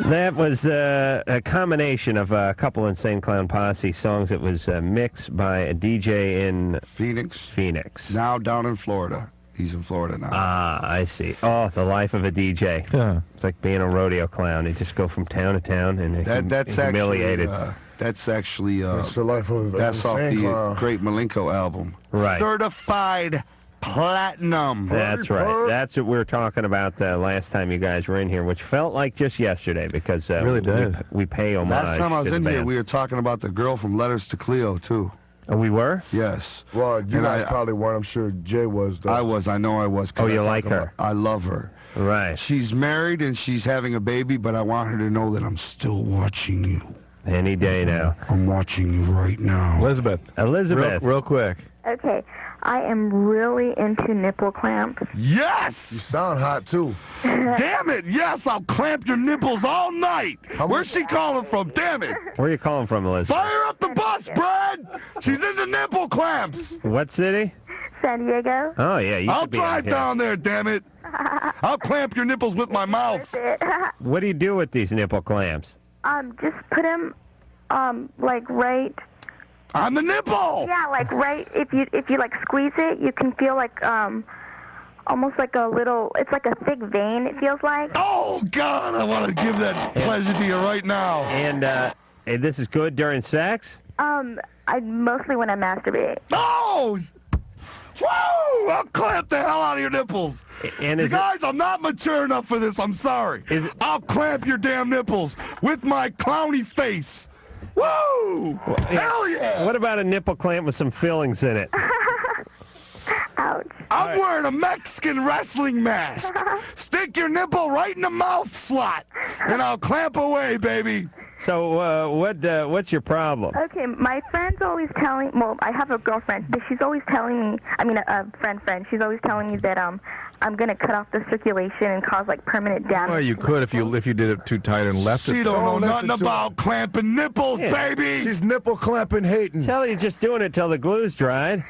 That was a combination of a couple Insane Clown Posse songs. It was mixed by a DJ in Phoenix. Now down in Florida. He's in Florida now. Ah, I see. Oh, the life of a DJ. Yeah. It's like being a rodeo clown. You just go from town to town and That's humiliated. That's actually That's the life of that's off Insane the Clown. Great Malenko album. Right. Certified platinum. That's right. That's what we were talking about last time you guys were in here, which felt like just yesterday because Really did. we pay homage. Last time I was to in the here, band. we were talking about the girl from Letters to Cleo, too. Oh, we were? Yes. Well, you And guys I- probably weren't. I'm sure Jay was, though. I was. I know I was. Oh, Can I you talk like her? about- I love her. Right. She's married and she's having a baby, but I want her to know that I'm still watching you. Any day now. I'm watching you right now. Elizabeth. Real quick. Okay, I am really into nipple clamps. Yes! You sound hot, too. Damn it! Yes, I'll clamp your nipples all night. Where's she calling from? Damn it! Where are you calling from, Elizabeth? Fire up the bus, Brad! She's into nipple clamps. What city? San Diego. Oh, yeah. You I'll could be out drive here. down there, damn it. I'll clamp your nipples with my mouth. What do you do with these nipple clamps? Just put them, like right. On the nipple. Yeah, like right. If you like squeeze it, you can feel like almost like a little. It's like a thick vein. It feels like. Oh God, I want to give that pleasure to you right now. And this is good during sex? I mostly when I masturbate. Oh! Woo! I'll clamp the hell out of your nipples. And you is guys, I'm not mature enough for this. I'm sorry. I'll clamp your damn nipples with my clowny face. Woo! Hell yeah! What about a nipple clamp with some fillings in it? Ouch. I'm wearing a Mexican wrestling mask. Stick your nipple right in the mouth slot, and I'll clamp away, baby. So what's your problem? Okay, my friend's always telling. Well, I have a girlfriend, but she's always telling me. I mean, a friend. She's always telling me that I'm gonna cut off the circulation and cause like permanent damage. Well, you could if you did it too tight and left She it. don't know nothing about clamping nipples, baby. She's nipple clamping hating. Tell you just doing it till the glue's dried.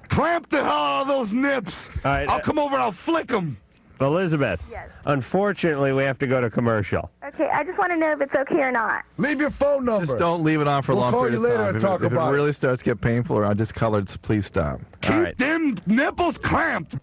Clamp the hell out of those nips. All right, I'll come over and I'll flick them. Elizabeth. Yes. Unfortunately, we have to go to commercial. Okay, I just want to know if it's okay or not. Leave your phone number. Just don't leave it on for a We'll long call period you of later time. and talk if about it it. really starts to get painful or undiscolored, please stop. Keep them nipples clamped.